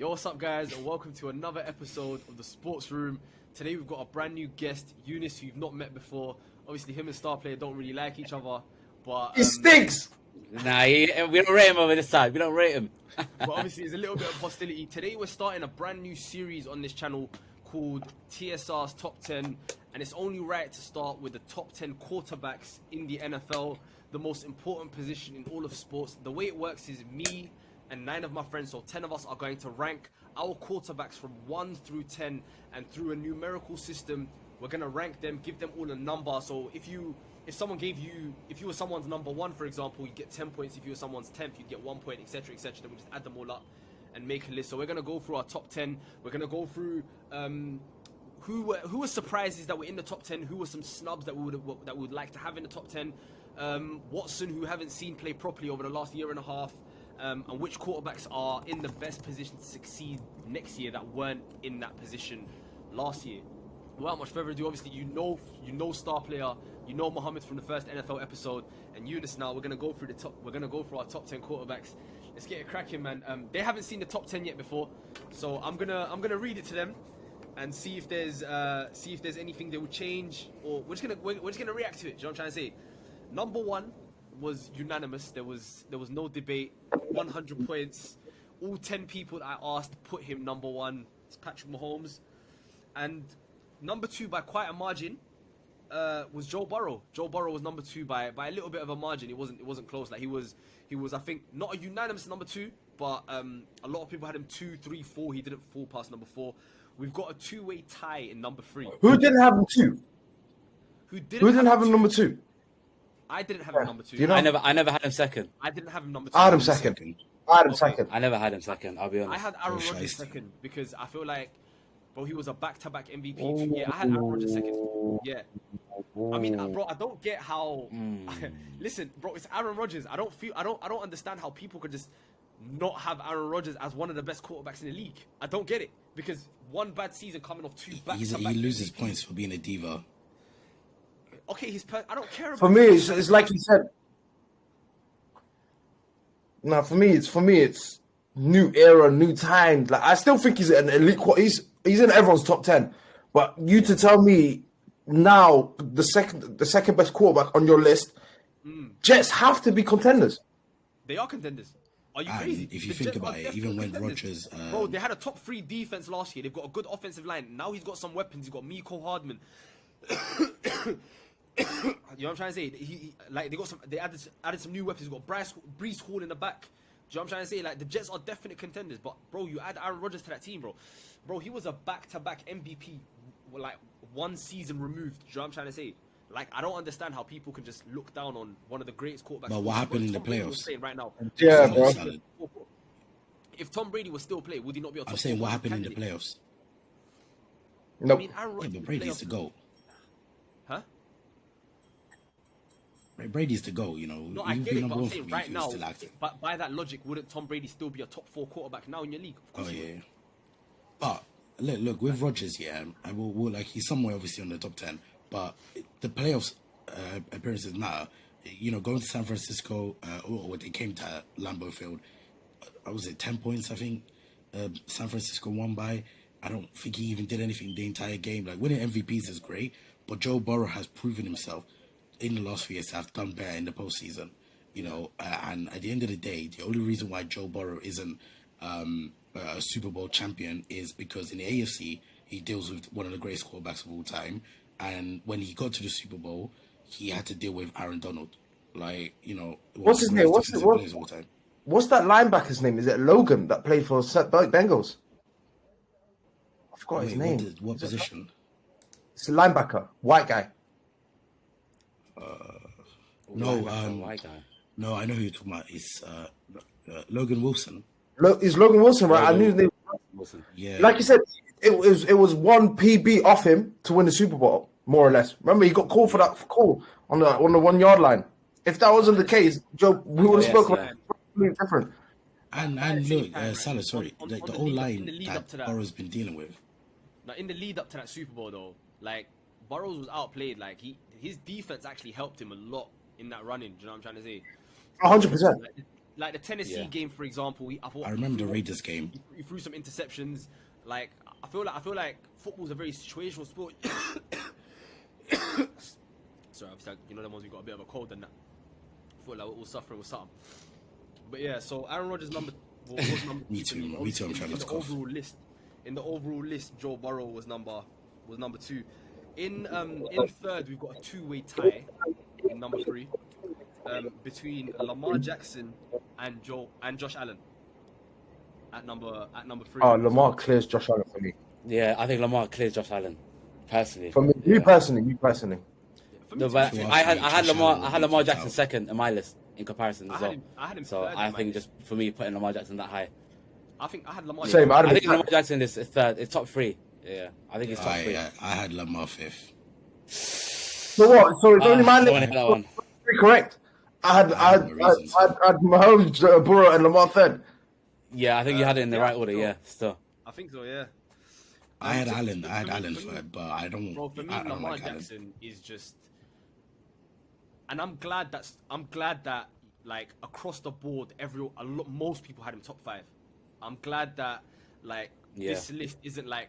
Yo, what's up, guys, and welcome to another episode of the Sports Room. Today we've got a brand new guest, Eunice, who you've not met before. Obviously, him and Star Player don't really like each other, but He stinks. Nah, we don't rate him over this side. We don't rate him. but obviously there's a little bit of hostility. Today we're starting a brand new series on this channel called TSR's Top 10, and it's only right to start with the top 10 quarterbacks in the NFL, the most important position in all of sports. The way it works is me and 9 of my friends, so 10 of us, are going to rank our quarterbacks from 1 through 10, and through a numerical system, we're going to rank them, give them all a number. So if you were someone's number 1, for example, you get 10 points. If you were someone's 10th, you get 1 point, etc., etc. Then we just add them all up and make a list. So we're going to go through our top 10. We're going to go through who were surprises that were in the top 10, who were some snubs that we would like to have in the top 10, Watson, who haven't seen play properly over the last year and a half, and which quarterbacks are in the best position to succeed next year that weren't in that position last year. Without much further ado, obviously you know Star Player, you know Mohammed from the first NFL episode, and Eunice now. We're gonna go through our top 10 quarterbacks. Let's get it cracking, man. They haven't seen the top 10 yet before, so I'm gonna read it to them and see if there's anything they would change, or we're just gonna react to it. Do you know what I'm trying to say? Number 1 was unanimous. There was no debate. 100 points. All 10 people that I asked put him number 1. It's Patrick Mahomes. And number 2 by quite a margin was Joe Burrow. Joe Burrow was number 2 by a little bit of a margin. It wasn't close. Like he was I think not a unanimous number 2, but a lot of people had him 2, 3, 4. He didn't fall past number 4. We've got a 2-way tie in number 3. Who didn't have him 2? Who didn't have him number 2? I didn't have him number 2. You know? I never had him second. I didn't have him number 2. I had him second. I never had him second. I'll be honest. I had Aaron Rodgers second because I feel like, bro, he was a back-to-back MVP. Yeah, I had Aaron Rodgers second. Yeah. I mean, bro, I don't get how. Listen, bro, it's Aaron Rodgers. I don't understand how people could just not have Aaron Rodgers as one of the best quarterbacks in the league. I don't get it, because one bad season coming off 2 back-to-back. He loses points for being a diva. Okay, I don't care about. For me, it's like you said. No, for me, it's new era, new time. Like I still think he's an elite. He's in everyone's top 10. But you to tell me now the second best quarterback on your list, Jets have to be contenders. They are contenders. Are you crazy? If you think about it, even when Rodgers, bro, they had a top 3 defense last year. They've got a good offensive line. Now he's got some weapons. He's got Mecole Hardman. You know what I'm trying to say? They added some new weapons. He's got Breece Hall in the back. Do you know what I'm trying to say? Like, the Jets are definite contenders, but bro, you add Aaron Rodgers to that team, bro. Bro, he was a back-to-back MVP, like 1 season removed. Do you know what I'm trying to say? Like, I don't understand how people can just look down on one of the greatest quarterbacks. But what happened in the playoffs? Right now. Yeah, bro. If Tom Brady was still playing, would he not be a top? I'm saying what 4 happened in the candidate? playoffs. No. I mean, Aaron Rodgers But Brady's the GOAT. Huh? Brady's the GOAT, you know. No, I get it, but I'm saying right if now, still active. but by that logic, wouldn't Tom Brady still be a top 4 quarterback now in your league? Of course Oh he yeah. would. But look with Rodgers, yeah, and we'll like he's somewhere obviously on the top 10. But the playoffs appearances matter. You know, going to San Francisco, or they came to Lambeau Field, was it 10 points? I think San Francisco won by. I don't think he even did anything the entire game. Like winning MVPs is great, but Joe Burrow has proven himself in the last few years to have done better in the postseason. You know, and at the end of the day, the only reason why Joe Burrow isn't a Super Bowl champion is because in the AFC he deals with one of the greatest quarterbacks of all time, and when he got to the Super Bowl, he had to deal with Aaron Donald. Like, you know, What's his name? What's that linebacker's name? Is it Logan that played for Bengals? I forgot his name. What position? It's a linebacker, white guy. No, white guy. no, I know who you're talking about. It's Logan Wilson. Is Logan Wilson, right? I knew his name. Wilson. Yeah, Like you said, it was 1 PB off him to win the Super Bowl, more or less. Remember, he got called for that call on the 1 yard line. If that wasn't the case, Joe, we would have spoken about something different. And look, Salah, sorry, on the the whole lead- line in the lead up to that. Burrow's been dealing with. Now, in the lead up to that Super Bowl, though, like, Burrows was outplayed. Like, his defense actually helped him a lot in that running. Do you know what I'm trying to say? 100%. like the Tennessee Yeah. game, for example. I remember the Raiders game. He threw some interceptions. Like I feel like football's a very situational sport. Sorry, obviously, you know, the ones we got a bit of a cold and that. I feel like we're all suffering with something. But yeah, so Aaron Rodgers was number Me two. too, man. Me too, I'm trying in not the to cough. overall list. In the overall list, Joe Burrow was number 2. In third, we've got a two-way tie in number 3 between Lamar Jackson and Josh Allen at number 3. Oh, Lamar clears Josh Allen for me. Yeah, I think Lamar clears Josh Allen, personally. For me, Yeah. you personally. For me, No, to but be fair, I had Josh Lamar Allen Jackson out. second in my list in comparison as well. I had him So third I in my think list. just for me putting Lamar Jackson that high. I think I had Lamar. Same. I think Lamar Jackson is third. It's top 3. Yeah, I think he's top 3. I had Lamar 5th. So what? So it's only my I wanna list. hit that one. Correct. I had Mahomes, Burrow, and Lamar third. Yeah, I think you had it in the yeah, right order. sure. Yeah, still. I think so. Yeah. I had For Allen. me- I had for me- Allen for me- third, but I don't. Bro, for me, I don't Lamar like Allen. Jackson is just, and I'm glad that like across the board, most people had him top 5. I'm glad that like Yeah. this list isn't like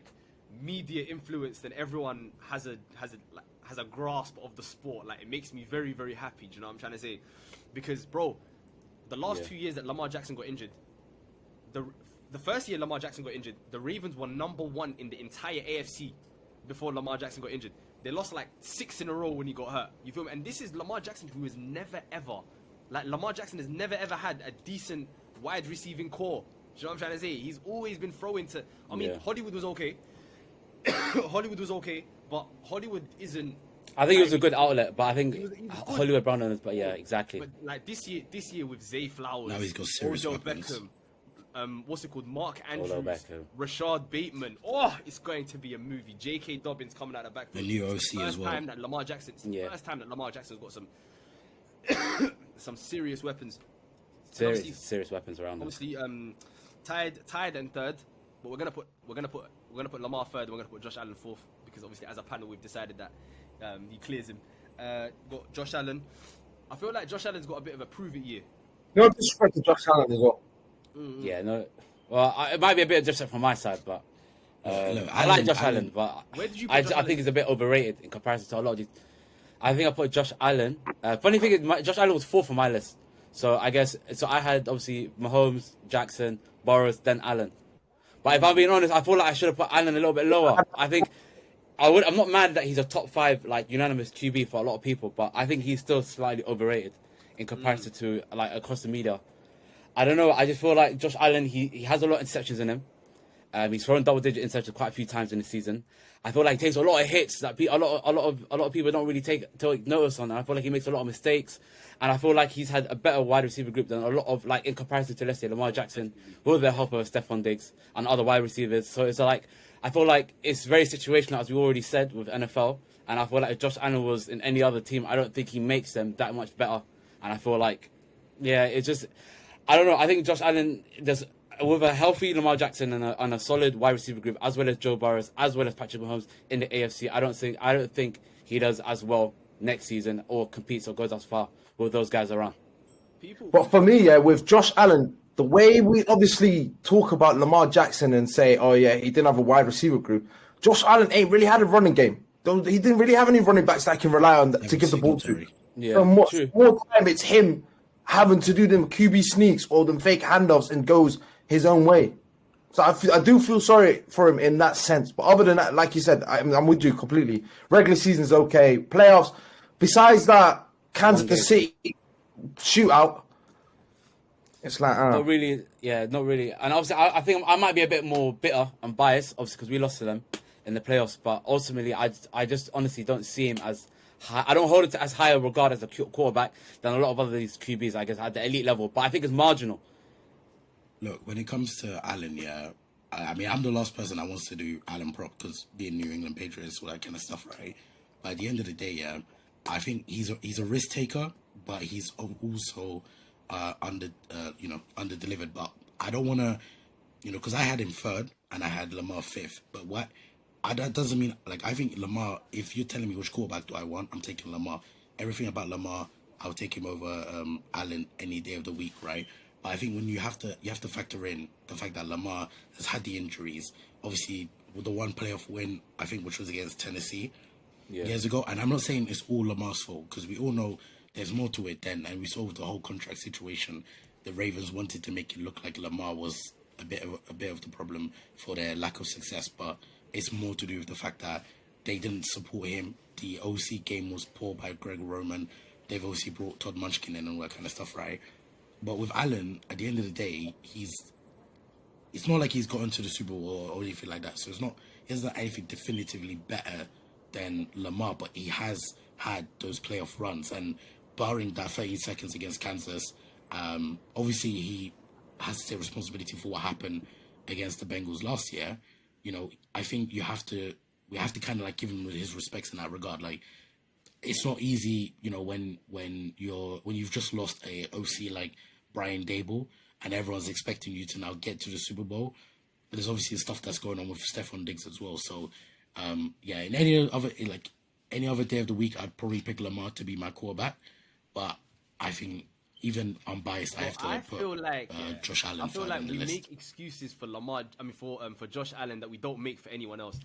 media influenced and everyone has a grasp of the sport. Like it makes me very, very happy. Do you know what I'm trying to say? Because bro, the last Yeah. 2 years that Lamar Jackson got injured, the first year Lamar Jackson got injured, the Ravens were number 1 in the entire AFC before Lamar Jackson got injured. They lost like 6 in a row when he got hurt. You feel me? And this is Lamar Jackson, who has never ever, like Lamar Jackson has never ever had a decent wide receiving core. Do you know what I'm trying to say? He's always been throwing to. I mean, Yeah. Hollywood was okay. Hollywood was okay, but Hollywood isn't. I think it was a like, good outlet, but I think He was good. Hollywood Brown owners. But yeah, exactly. But like this year with Zay Flowers, Now he's got serious Odell weapons. Beckham, what's it called? Mark Andrews, Odell Beckham. Rashad Bateman. Oh, it's going to be a movie. J.K. Dobbins coming out of the backfield. The new OC It's the as first well. time that Lamar Jackson. It's the Yeah. first time that Lamar Jackson's got some serious weapons. And Serious weapons around them. obviously, tied and third, but we're gonna put Lamar third. And we're gonna put Josh Allen fourth because obviously as a panel we've decided that he clears him. Got Josh Allen. I feel like Josh Allen's got a bit of a prove it year. No disrespect to Josh Allen as well. Yeah, no. Well, it might be a bit different from my side, but Look, I like Josh Allen, but Where did you put I Josh Allen? think he's a bit overrated in comparison to a lot of these. I think I put Josh Allen. Funny thing is, Josh Allen was 4th on my list. So I guess I had obviously Mahomes, Jackson, Boris, then Allen. But if I'm being honest, I feel like I should have put Allen a little bit lower. I think I'm not mad that he's a top 5 like unanimous QB for a lot of people, but I think he's still slightly overrated in comparison to like across the media. I don't know. I just feel like Josh Allen, he has a lot of interceptions in him. He's thrown double-digit interceptions quite a few times in the season. I feel like he takes a lot of hits that a lot of people don't really take notice on. And I feel like he makes a lot of mistakes, and I feel like he's had a better wide receiver group than a lot of like in comparison to let's say Lamar Jackson, with the help of Stephon Diggs and other wide receivers. So it's like I feel like it's very situational, as we already said with NFL. And I feel like if Josh Allen was in any other team, I don't think he makes them that much better. And I feel like, yeah, it's just. I don't know. I think Josh Allen does with a healthy Lamar Jackson and a solid wide receiver group, as well as Joe Burrow, as well as Patrick Mahomes in the AFC. I don't think he does as well next season or competes or goes as far with those guys around. But for me, yeah, with Josh Allen, the way we obviously talk about Lamar Jackson and say, oh yeah, he didn't have a wide receiver group. Josh Allen ain't really had a running game. He didn't really have any running backs that can rely on to give the ball to. Singletary. Yeah, So more true. time, it's him having to do them QB sneaks or them fake handoffs and goes his own way. So I do feel sorry for him in that sense. But other than that, like you said, I'm with you completely. Regular season's okay. Playoffs, besides that Kansas City shootout, it's like, Not really, yeah, not really. And obviously, I think I might be a bit more bitter and biased, obviously, because we lost to them in the playoffs. But ultimately, I just honestly don't see him as high. I don't hold it to as high a regard as a quarterback than a lot of other these QBs, I guess, at the elite level. But I think it's marginal. Look, when it comes to Allen, yeah, I mean, I'm the last person that wants to do Allen prop because being New England Patriots, all that kind of stuff, right? But at the end of the day, yeah, I think he's a risk taker, but he's also under delivered. But I don't want to, because I had him third and I had Lamar fifth. But that doesn't mean like I think Lamar. If you're telling me which quarterback do I want, I'm taking Lamar. Everything about Lamar, I'll take him over Allen any day of the week, right? But I think when you have to factor in the fact that Lamar has had the injuries. Obviously, with the one playoff win, I think, which was against Tennessee years ago. And I'm not saying it's all Lamar's fault, because we all know there's more to it then. And we saw with the whole contract situation, the Ravens wanted to make it look like Lamar was a bit of the problem for their lack of success. But it's more to do with the fact that they didn't support him. The OC game was poor by Greg Roman. They've obviously brought Todd Munchkin in and all that kind of stuff, right? But with Allen, at the end of the day, it's not like he's gotten to the Super Bowl or anything like that. So he hasn't anything definitively better than Lamar, but he has had those playoff runs. And barring that 30 seconds against Kansas, obviously he has to take responsibility for what happened against the Bengals last year. You know, I think we have to kind of like give him his respects in that regard. Like, it's not easy, you know, when you've just lost a OC like Brian Dable and everyone's expecting you to now get to the Super Bowl. There's obviously stuff that's going on with Stephon Diggs as well. So, in any other day of the week, I'd probably pick Lamar to be my quarterback. But I think, even unbiased, I have to put Josh Allen. I feel like on the we list. make excuses for Lamar. I mean, for Josh Allen that we don't make for anyone else.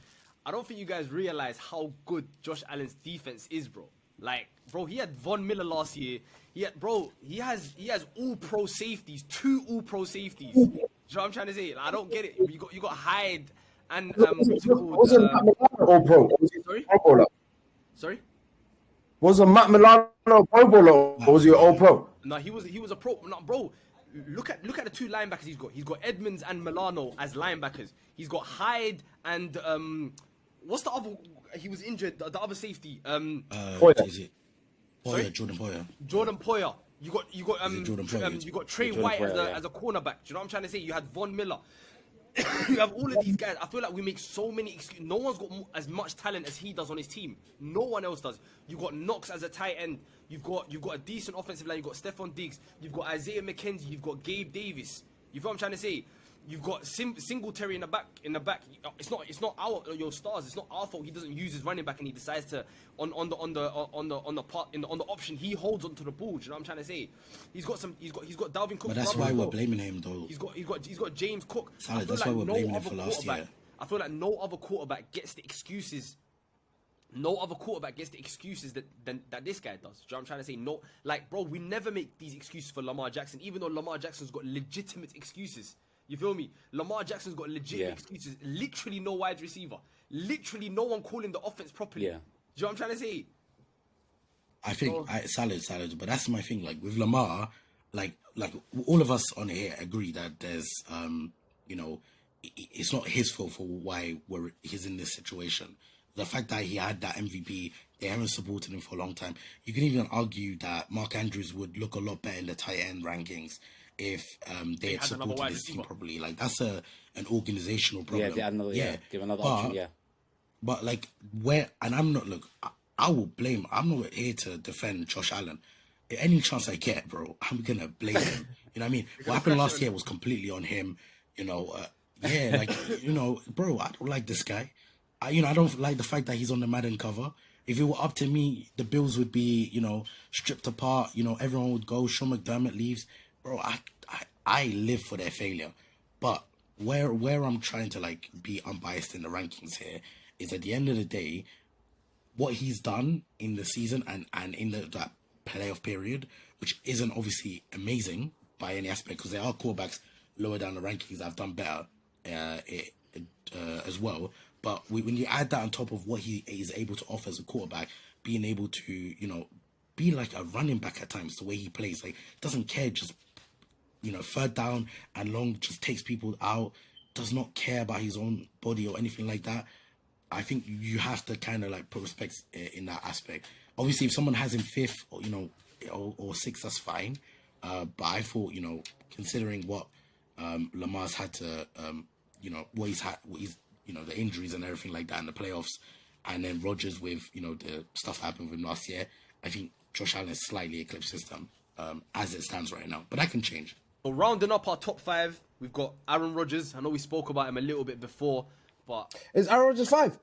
I don't think you guys realize how good Josh Allen's defense is, bro. Like, bro, he had Von Miller last year. He has all pro safeties, 2 all pro safeties. Do you know what I'm trying to say? Like, I don't get it. You got Hyde and Wasn't Matt Milano all pro? Or was he Sorry? Pro Bowler? Sorry? Wasn't Matt Milano Pro Bowler, or was he all pro? No, he was a pro. No, bro, look at the 2 linebackers he's got. He's got Edmonds and Milano as linebackers. He's got Hyde and what's the other? He was injured. The other safety. Poyer. Is it Sorry? Jordan Poyer? Jordan Poyer. You got Jordan Poyer? you got Trey Jordan White Poyer, as a cornerback. Do you know what I'm trying to say? You had Von Miller. You have all of these guys. I feel like we make so many excuses. No one's got as much talent as he does on his team. No one else does. You got Knox as a tight end. You've got a decent offensive line. You've got Stephon Diggs. You've got Isaiah McKenzie. You've got Gabe Davis. You feel what I'm trying to say? You've got Singletary in the back. It's not your stars. It's not our fault. He doesn't use his running back and he decides to on the option he holds onto the ball. Do you know what I'm trying to say? He's got Dalvin Cook. But that's why we're blaming him, though. He's got James Cook. Salad, that's why we're blaming him for last year. I feel like no other quarterback gets the excuses. No other quarterback gets the excuses that this guy does. Do you know what I'm trying to say? No, like, bro, we never make these excuses for Lamar Jackson, even though Lamar Jackson's got legitimate excuses. You feel me? Lamar Jackson's got legitimate excuses. Literally no wide receiver. Literally no one calling the offense properly. Yeah. Do you know what I'm trying to say? I think salad, but that's my thing. Like with Lamar, like all of us on here agree that there's it's not his fault for why he's in this situation. The fact that he had that MVP, they haven't supported him for a long time. You can even argue that Mark Andrews would look a lot better in the tight end rankings if they had supported his team properly. Like, that's an organizational problem. Give another option. Yeah. But like, I'm not here to defend Josh Allen. Any chance I get, bro, I'm gonna blame him. You know what I mean? What happened last year was completely on him. Bro, I don't like this guy. I don't like the fact that he's on the Madden cover. If it were up to me, the Bills would be, stripped apart. Everyone would go. Sean McDermott leaves. Bro, I live for their failure. But where I'm trying to like be unbiased in the rankings here is, at the end of the day, what he's done in the season and in that playoff period, which isn't obviously amazing by any aspect, because there are quarterbacks lower down the rankings that have done better as well. But when you add that on top of what he is able to offer as a quarterback, being able to, be like a running back at times, the way he plays, like, doesn't care, just, third down and long, just takes people out, does not care about his own body or anything like that. I think you have to kind of like put respect in that aspect. Obviously, if someone has him fifth or, or sixth, that's fine. But I thought, considering what Lamar's had to, what he's had, the injuries and everything like that in the playoffs, and then Rodgers with, the stuff that happened with him last year, I think Josh Allen has slightly eclipsed system as it stands right now. But that can change. So rounding up our top 5, we've got Aaron Rodgers. I know we spoke about him a little bit before, but Is Aaron Rodgers 5?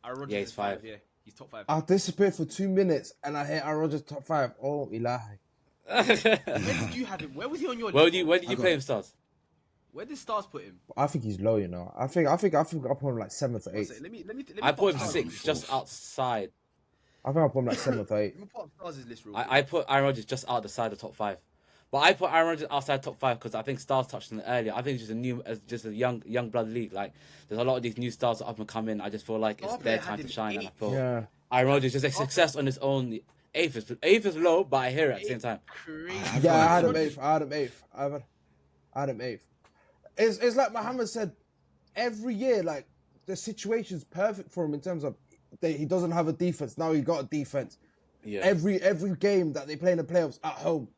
Aaron Rodgers he's is 5. 5. Yeah, he's top 5. I disappeared for 2 minutes and I hit Aaron Rodgers top 5. Oh, Eli. Where did you have him? Where was he on your Where list? did you play him, Stars? Where did Stars put him? I think he's low, you know. I think I put him like 7th or One 8th. second, let me I put him Stars' sixth, just outside. I think I put him like 7th or 8th. Let me put up Stars' list real I put Aaron Rodgers just outside the top 5. But I put Aaron Rodgers outside top 5 because I think Stars touched on it earlier. I think it's just a young blood league. Like there's a lot of these new stars that up and come in. I just feel like it's Star their player time had to him shine, and I 8th. feel Yeah. Aaron Rodgers just a success on his own. Eighth is low, but I hear it at the same time. Crazy. Yeah, I had him 8th. I had him 8th. It's like Mohammed said, every year, like, the situation's perfect for him in terms of he doesn't have a defense. Now he got a defense. Yeah. Every game that they play in the playoffs at home,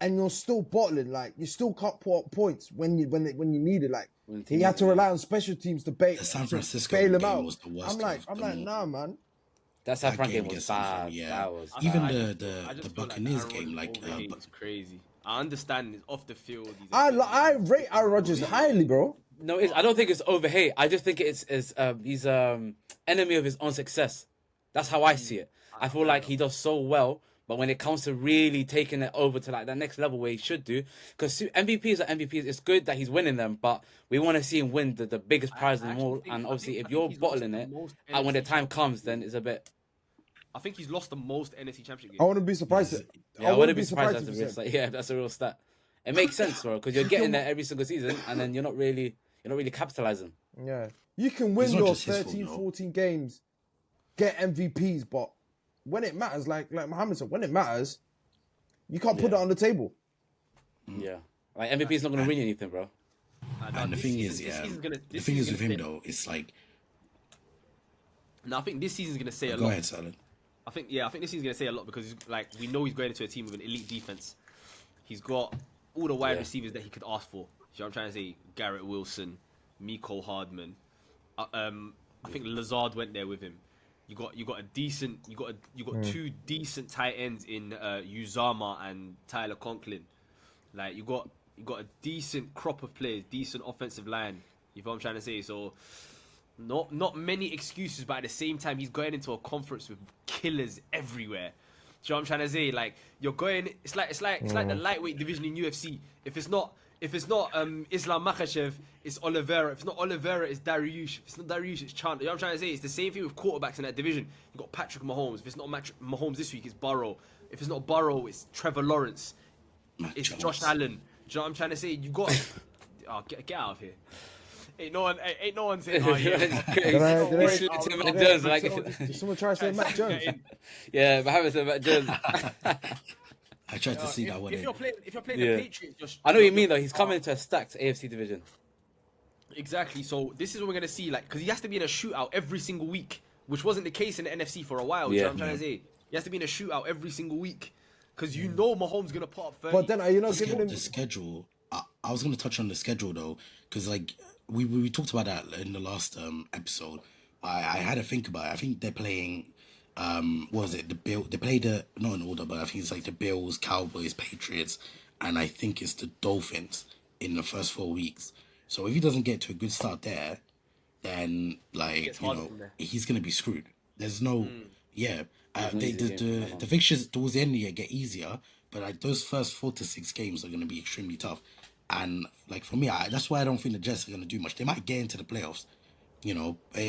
and you're still bottling. Like, you still can't put up points when you need it. Like, When he had to rely on special teams to The San Francisco bail him game out. was the worst. I'm like, of them all. nah, man. That San Fran game was against San Fran, bad. yeah. That was Even bad. I the just feel Buccaneers Aaron game, Rodgers like, overrated. It's crazy. I understand it's off the field. he's I rate Aaron Rodgers highly, bro. No, I don't think it's overhate. I just think he's enemy of his own success. That's how I see it. I feel like he does so well, but when it comes to really taking it over to like that next level where he should do, because MVPs are MVPs, it's good that he's winning them, but we want to see him win the biggest prize of them all. And obviously, if you're bottling it, and when the time comes, then it's a bit. I think he's lost the most NFC Championship games. I wouldn't be surprised. Yeah, I wouldn't be surprised if that's a he real said- stat. Yeah, that's a real stat. It makes sense, bro, because you're getting there every single season, and then you're not really capitalizing. Yeah. You can win It's not your just his fault, 13, though. 14 games, get MVPs, but when it matters, like Mohammed said, when it matters, you can't put it on the table. Yeah, like MVP is not going to win you anything, bro. And the thing is, with him though, it's like, No, I think this season's gonna say a go lot. ahead, Salad. I think this season's gonna say a lot because we know he's going into a team with an elite defense. He's got all the wide Yeah. receivers that he could ask for. You know what I'm trying to say? Garrett Wilson, Miko Hardman. I think Lazard went there with him. You got two decent tight ends in Uzama and Tyler Conklin. Like you got a decent crop of players, decent offensive line. You know what I'm trying to say? So not many excuses, but at the same time he's going into a conference with killers everywhere. Do you know what I'm trying to say? Like you're going, it's like the lightweight division in UFC. If it's not Islam Makhachev, it's Oliveira. If it's not Oliveira, it's Dariush. If it's not Dariush, it's Chandler. You know what I'm trying to say? It's the same thing with quarterbacks in that division. You've got Patrick Mahomes. If it's not Mahomes this week, it's Burrow. If it's not Burrow, it's Trevor Lawrence. It's Jones. Josh Allen. Do you know what I'm trying to say? You got get out of here. Ain't no one saying, oh yeah. Matt Jones, like, Did someone try to say Matt Jones? yeah, Mohammed said Matt Jones. I tried to see that one. If you're playing Yeah. the Patriots, I know what you mean though. He's coming to a stacked AFC division. Exactly. So this is what we're gonna see, like, because he has to be in a shootout every single week, which wasn't the case in the NFC for a while. You know what I'm trying to say? He has to be in a shootout every single week, because you know Mahomes gonna put up 30. But then are you not giving him? The schedule. I was going to touch on the schedule though, because like we talked about that in the last episode. I had to think about it. I think they're playing. What was it? The Bill. They played not in order, but I think it's like the Bills, Cowboys, Patriots, and I think it's the Dolphins in the first 4 weeks. So if he doesn't get to a good start there, then like gets harder from there. he's gonna be screwed. There's no. Yeah. easy game for him. The fixtures towards the end of the year get easier, but like those first 4 to 6 games are going to be extremely tough. And like for me, that's why I don't think the Jets are going to do much. They might get into the playoffs,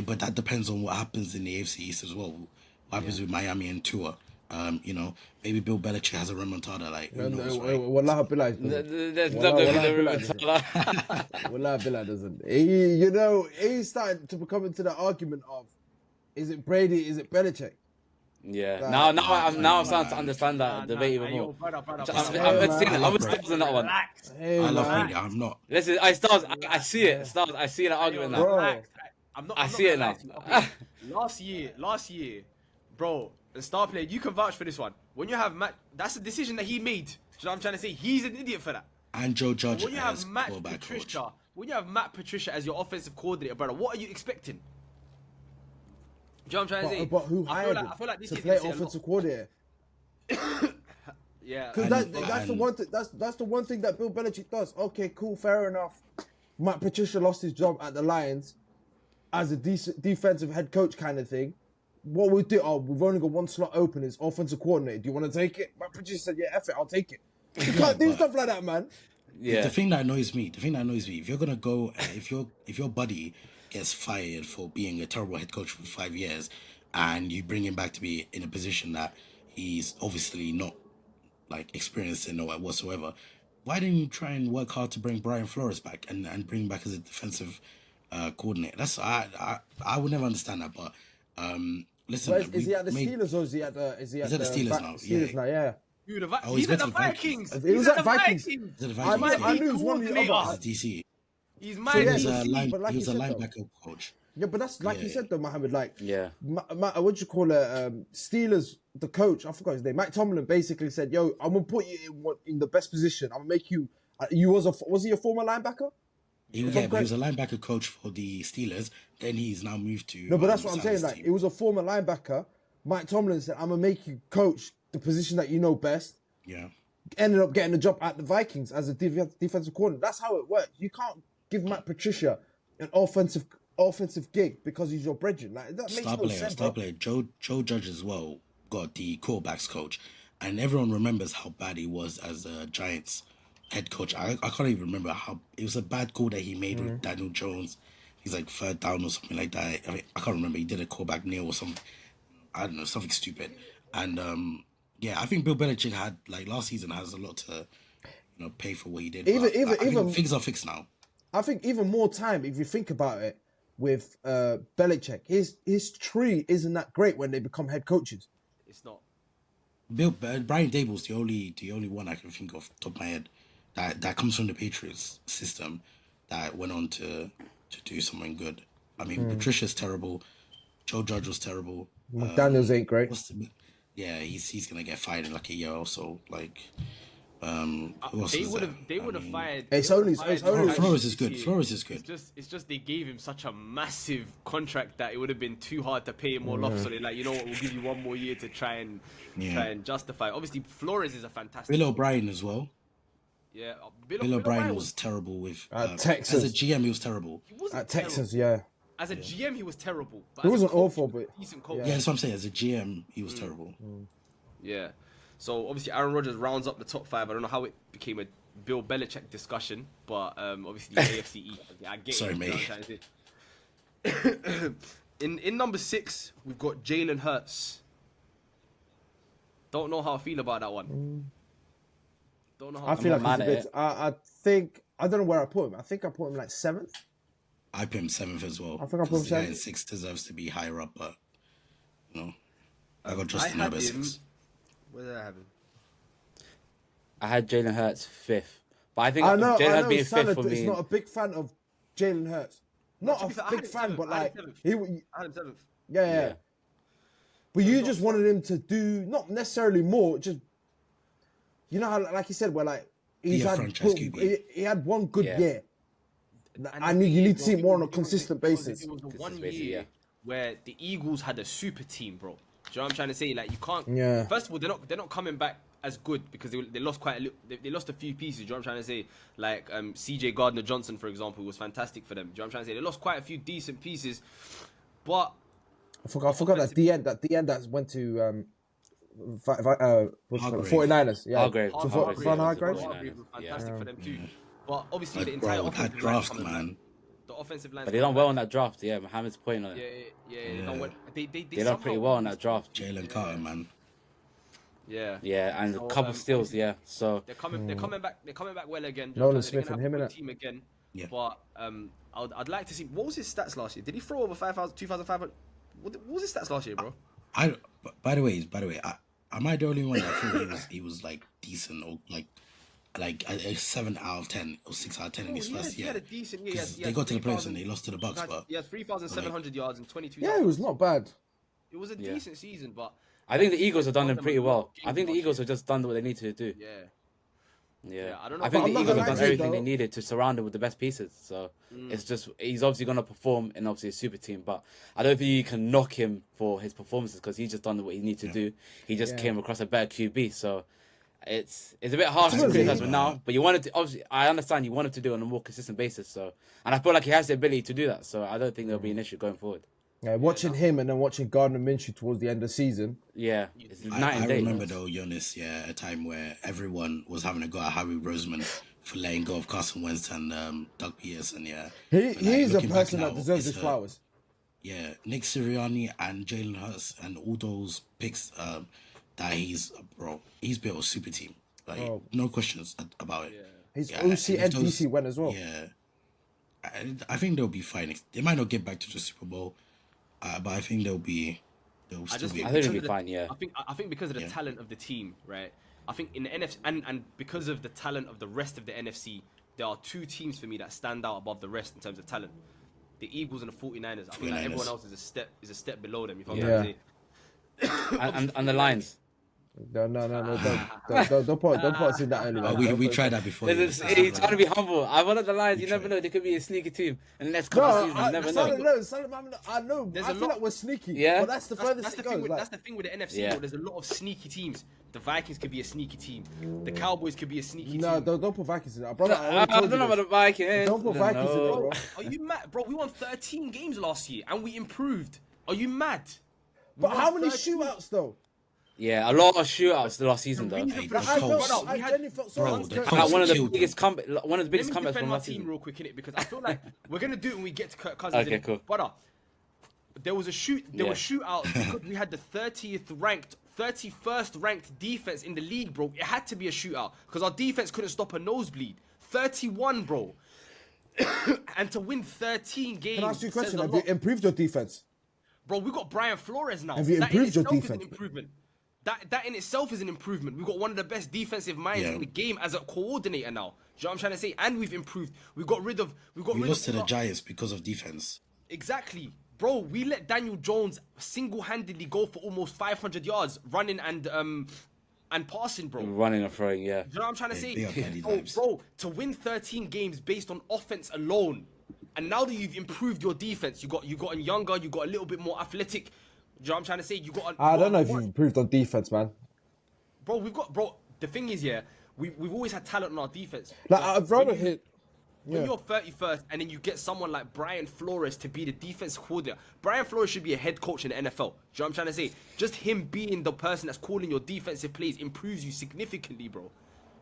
but that depends on what happens in the AFC East as well. What happens with Miami and Tua? Maybe Bill Belichick has a remontada. Like who knows, right? Wallahi Bilal doesn't. There's Wallahi Bilal doesn't. He's starting to become into the argument of, is it Brady? Is it Belichick? Yeah. Now I'm starting to understand that debate even more. I'm still on that one. Hey, I love man. Brady. I'm not. Listen, I see it. Stars, I see that argument now. Bro. I see it now. Last year, bro, the star player, you can vouch for this one. When you have Matt, that's a decision that he made. Do you know what I'm trying to say? He's an idiot for that. And Joe Judge When you as have Matt quarterback coach. Patricia as your offensive coordinator, brother, what are you expecting? Do you know what I'm trying to say? But who hired him I feel like this to is play gonna say a lot. offensive coordinator? Yeah. Because that's the one thing. That's the one thing that Bill Belichick does. Okay, cool, fair enough. Matt Patricia lost his job at the Lions as a decent defensive head coach kind of thing. what we'll do, we've only got one slot open, it's offensive coordinator. Do you want to take it? My producer said, yeah, F it, I'll take it. You can't do stuff like that, man. Yeah. The thing that annoys me, if you're gonna go, if your buddy gets fired for being a terrible head coach for 5 years, and you bring him back to be in a position that he's obviously not like experienced in or whatsoever, why didn't you try and work hard to bring Brian Flores back and bring him back as a defensive coordinator? That's I would never understand that. But listen, Is he at the Steelers or is he at the Steelers now? Steelers now, yeah. Dude, Oh, he's he's at the got to the Vikings. Vikings. He was He's at Vikings. Is it the He's Vikings? my I knew he was one of the coordinator. other- DC. He's So, my yeah, He was DC, a line, but like he was a you said, though- linebacker coach. Yeah, but that's like Yeah, you yeah. said though, Mohammed. Like, Yeah. what do you call it? Steelers, the coach, I forgot his name. Mike Tomlin basically said, "Yo, I'm gonna put you in the best position. I'm gonna make you." Was he a former linebacker? He was a linebacker coach for the Steelers. Then he's now moved to No, but that's what I'm saying. Sal's Like, team. it was a former linebacker. Mike Tomlin said, "I'm gonna make you coach the position that you know best." Yeah. Ended up getting a job at the Vikings as a defensive coordinator. That's how it works. You can't give Matt Patricia an offensive gig because he's your brethren. Like, that makes no sense. Star bro. player. Joe Judge as well got the quarterbacks coach, and everyone remembers how bad he was as a Giants head coach. I can't even remember how it was a bad call that he made with Daniel Jones. He's like third down or something like that. I mean, I can't remember. He did a callback kneel or something. I don't know, something stupid. And yeah, I think Bill Belichick had like last season has a lot to pay for what he did. Even- But I think even- things are fixed now. I think even more time, if you think about it, with Belichick, his tree isn't that great when they become head coaches. It's not. Brian Dable's the only one I can think of top of my head that comes from the Patriots system that went on to do something good. I mean, Patricia's terrible. Joe Judge was terrible. Daniels ain't great. Yeah, he's gonna get fired in like a year or so. Like, who else They is would there? have. They would have fired. It's they would've only- fired it's only- Joe Flores Judge is good. this year. Flores is good. It's just they gave him such a massive contract that it would have been too hard to pay him all off. So they're like, you know what, we'll give you one more year to try and justify. Obviously, Flores is a fantastic. Bill O'Brien as well. Yeah, Bill O'Brien was terrible with Texas. as a GM. He was terrible. He wasn't At Texas, terrible. yeah. As a GM, he was terrible. But He as a wasn't coach, awful, he was but- a decent coach. Yeah, that's what I'm saying. As a GM, he was terrible. Yeah. So obviously Aaron Rodgers rounds up the top five. I don't know how it became a Bill Belichick discussion, but obviously the AFC East. I get Sorry, it. You know mate. what I'm trying to say. In number 6, we've got Jalen Hurts. Don't know how I feel about that one. Don't know how I feel not like mad he's a at bit. it. I think I don't know where I put him. I think I put him like 7th. I put him 7th as well. I think I put him 'cause the guy 7th. in 6 deserves to be higher up, but I got I Justin had Herbert him. 6. Where did I have him? I had Jalen Hurts 5th, but I think I know. Jalen I Hurts know. being Salah 5th for is me. not a big fan of Jalen Hurts. Not to be a fair, I big had him fan, 7th. but I had like him 7th. he. I had him 7th. Yeah. But you just wanted him to do not necessarily more, just how, like you said, where like he's Be a had franchise good, QB. he had one good Yeah. year. And I the need thing you is, need to see it more on a it was- consistent it was- basis. It was the one Consistent basis, year yeah. where the Eagles had a super team, bro. Do you know what I'm trying to say? Like you can't. Yeah. First of all, they're not coming back as good because they lost quite a little. They lost a few pieces. Do you know what I'm trying to say? Like C.J. Gardner Johnson, for example, was fantastic for them. Do you know what I'm trying to say? They lost quite a few decent pieces, but I forgot that the end that went to Hargrave. 49ers. Yeah. Hargrave. So Hargrave, Von yeah, Hargrave? yeah. Hargrave was Yeah. fantastic for them too. But obviously the Like, entire bro, offensive that line draft, coming man. back. The offensive line. But they done well on that draft. Yeah, Mohammed's point on it. They done well. They They done pretty somehow- well on that draft. Jalen Carter, man. Yeah. Yeah, and So, a couple steals. obviously- Yeah, so They're coming back. They're coming back well again. Nolan They're Smith gonna and have him, a good innit? team again. Yeah. But I'd like to see what was his stats last year. Did he throw over 5,000, 2,500? What was his stats last year, bro? By the way, am I the only one that thought he was like decent or like a 7 out of 10 or 6 out of 10 in his first He year? had a decent year. 'Cause He they had got to the playoffs 3,000 and they lost to the Bucks, but he had 3,700 yards and 22. Yeah, it was not bad. It was a Yeah. decent season, but I think the Eagles have done them them pretty a lot well. of games I think the last Eagles year. have just done what they need to do. yeah. Yeah, I don't know I if think I'm the not Eagles gonna have done lie to you, everything they though. needed to surround him with the best pieces. So it's just he's obviously gonna perform in obviously a super team, but I don't think you can knock him for his performances because he's just done what he needed to do. He just came across a better QB, so it's a bit harsh to Absolutely. criticize him now. But you wanted to obviously I understand you want him to do it on a more consistent basis. So and I feel like he has the ability to do that. So I don't think there'll be an issue going forward. Yeah, watching him and then watching Gardner Minshew towards the end of the season. Yeah, it's night I and day. remember though, Jonas, a time where everyone was having a go at Harry Roseman for letting go of Carson Wentz and Doug Peterson. Yeah, He's a looking back person now, that deserves it's his flowers. Yeah, Nick Sirianni and Jalen Hurts and all those picks that he's built a super team. Like no questions about it. His Yeah, OC and and if those- DC went as well. Yeah, I think they'll be fine. They might not get back to the Super Bowl, but I think they'll I still just be. think I think because it'll be of the- fine, yeah. I think because of the talent of the team, right? I think in the NFC and because of the talent of the rest of the NFC, there are two teams for me that stand out above the rest in terms of talent. The Eagles and the 49ers. I think like 49ers. everyone else is a step below them. If I'm Yeah. trying to say. And the Lions. No, don't put us in that early. man. we Don't we put- tried that before. He's trying to be humble. I wanted the Lions. You never know. They could be a sneaky team. And the next couple of seasons, you never know. I know. There's I a feel lot- like we're sneaky. Yeah. But that's the furthest That's it the goes. thing. Like, That's the thing with the NFC. Yeah. Bro. There's a lot of sneaky teams. The Vikings could be a sneaky team. The Cowboys could be a sneaky no, team. don't put Vikings in that, brother. I I already told don't you know about this. the Vikings. Don't put Vikings in it, bro. Are you mad, bro? We won 13 games last year and we improved. Are you mad? We But won how many 13. shootouts though? Yeah, a lot of shootouts the last season, though. reason Hey, for the that- I Colts. know. we I had- genuinely felt sorry. Bro, for the Kirk. Colts- Like one of the killed biggest comebacks. One of the Let biggest me comebacks defend from my last team season. real quick in it because I feel like we're gonna do it when we get to Kirk Cousins. Okay, innit? cool. Brother, there was a Yeah. shootout because we had the 31st ranked defense in the league, bro. It had to be a shootout because our defense couldn't stop a nosebleed. 31, bro. And to win 13 games. Can I ask you a question? says Have you lot. improved your defense? Bro, we got Brian Flores now. Have you That in improved your itself is defense? an improvement. That in itself is an improvement. We've got one of the best defensive minds Yeah. in the game as a coordinator now. Do you know what I'm trying to say? And we've improved. We We lost to the Giants because of defense. Exactly. Bro, we let Daniel Jones single-handedly go for almost 500 yards running and passing, bro. Running and throwing, yeah. Do you know what I'm trying to say? Big up Eddie Bro, Dimes. to win 13 games based on offense alone, and now that you've improved your defense, you got younger, you got a little bit more athletic. Do you know what I'm trying to say? I don't know if you've improved on defense, man. Bro, the thing is, yeah, we've always had talent on our defense. Like, But I'd rather when you- hit. When Yeah. you're 31st and then you get someone like Brian Flores to be the defense coordinator, Brian Flores should be a head coach in the NFL. Do you know what I'm trying to say? Just him being the person that's calling your defensive plays improves you significantly, bro. Do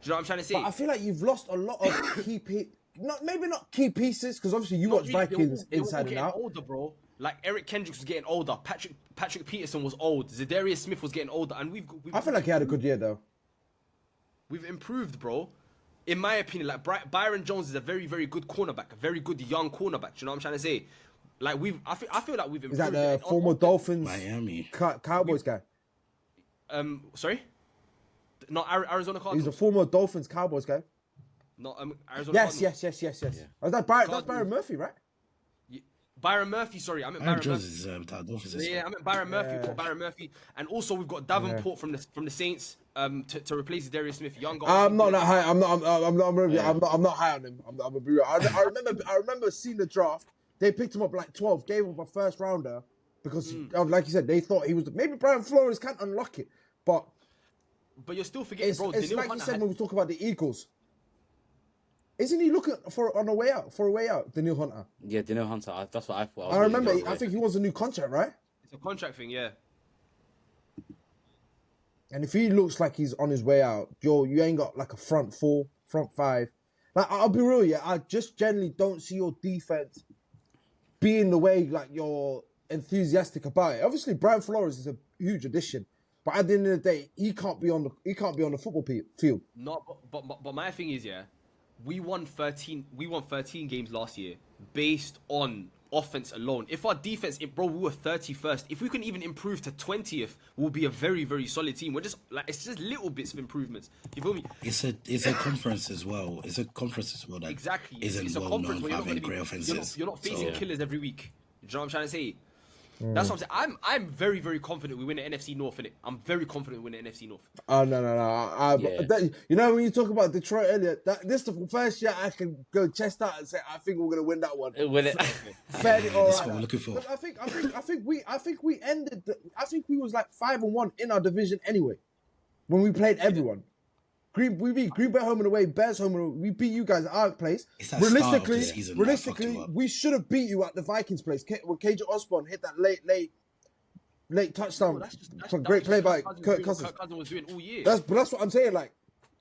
you know what I'm trying to say? But I feel like you've lost a lot of maybe not key pieces, because obviously you watch Really, Vikings they were all inside and getting out. older, bro. Like Eric Kendricks was getting older. Patrick Peterson was old. Zadarius Smith was getting older, and we've I feel like he had a good year though. We've improved, bro. In my opinion, like Byron Jones is a very, very good cornerback, a very good young cornerback. Do you know what I'm trying to say? Like I feel like we've improved. Is that the And former Dolphins Miami. Cowboys guy? Sorry, not Arizona He's Cardinals. the former Dolphins Cowboys guy. Not Arizona. Yes. Cardinals. Oh, that's Byron Cardinals. Murphy, right? Byron Murphy. Sorry, I meant Aaron Byron Jones Murphy. is Dolphins. Yeah, I meant Byron Murphy. We've got Byron Murphy, and also we've got Davenport from the Saints to replace Darius Smith. Younger. I'm not that high. I'm not high on him. I'm gonna be real. I remember seeing the draft. They picked him up like 12, gave him a first rounder because, like you said, they thought he was. Maybe Brian Flores can't unlock it, but But you're still forgetting, it's bro. like Daniil you Hunter said had- when we talk about the Eagles. Isn't he looking for a way out? Daniil Hunter. Yeah, Daniel Hunter. That's what I thought. I remember. I think he wants a new contract, right? It's a contract thing, yeah. And if he looks like he's on his way out, you ain't got like a front four, front five. Like, I'll be real, yeah. I just generally don't see your defense being the way like you're enthusiastic about it. Obviously, Brian Flores is a huge addition, but at the end of the day, he can't be on the football field. No, but my thing is, yeah, we won 13 games last year based on offense alone. If our defense, bro, we were 31st. If we can even improve to 20th, we'll be a very, very solid team. We're just like, it's just little bits of improvements. You feel me? It's a conference as well. It's a conference as well that Exactly. isn't It's a well conference known where for you're not having going great to be, offenses. you're not facing So- killers every week. Do you know what I'm trying to say? That's what I'm saying. I'm very, very confident we win the NFC North in it. I'm very confident we win the NFC North. Oh no! Yeah. You know when you talk about Detroit earlier, this is the first year I can go chest out and say I think we're gonna win that one. With it. Fairly all That's right. what we're looking for. But I think we ended. I think we was like 5-1 in our division anyway, when we played everyone. We beat Green Bay home and away, Bears home and away. We beat you guys at our place. It's that start of the Realistically, season that fucked you up. we should have beat you at the Vikings place. When KJ Osborne hit that late touchdown from great play by Kirk Cousins. Kirk Cousins was doing all year. But that's what I'm saying. Like,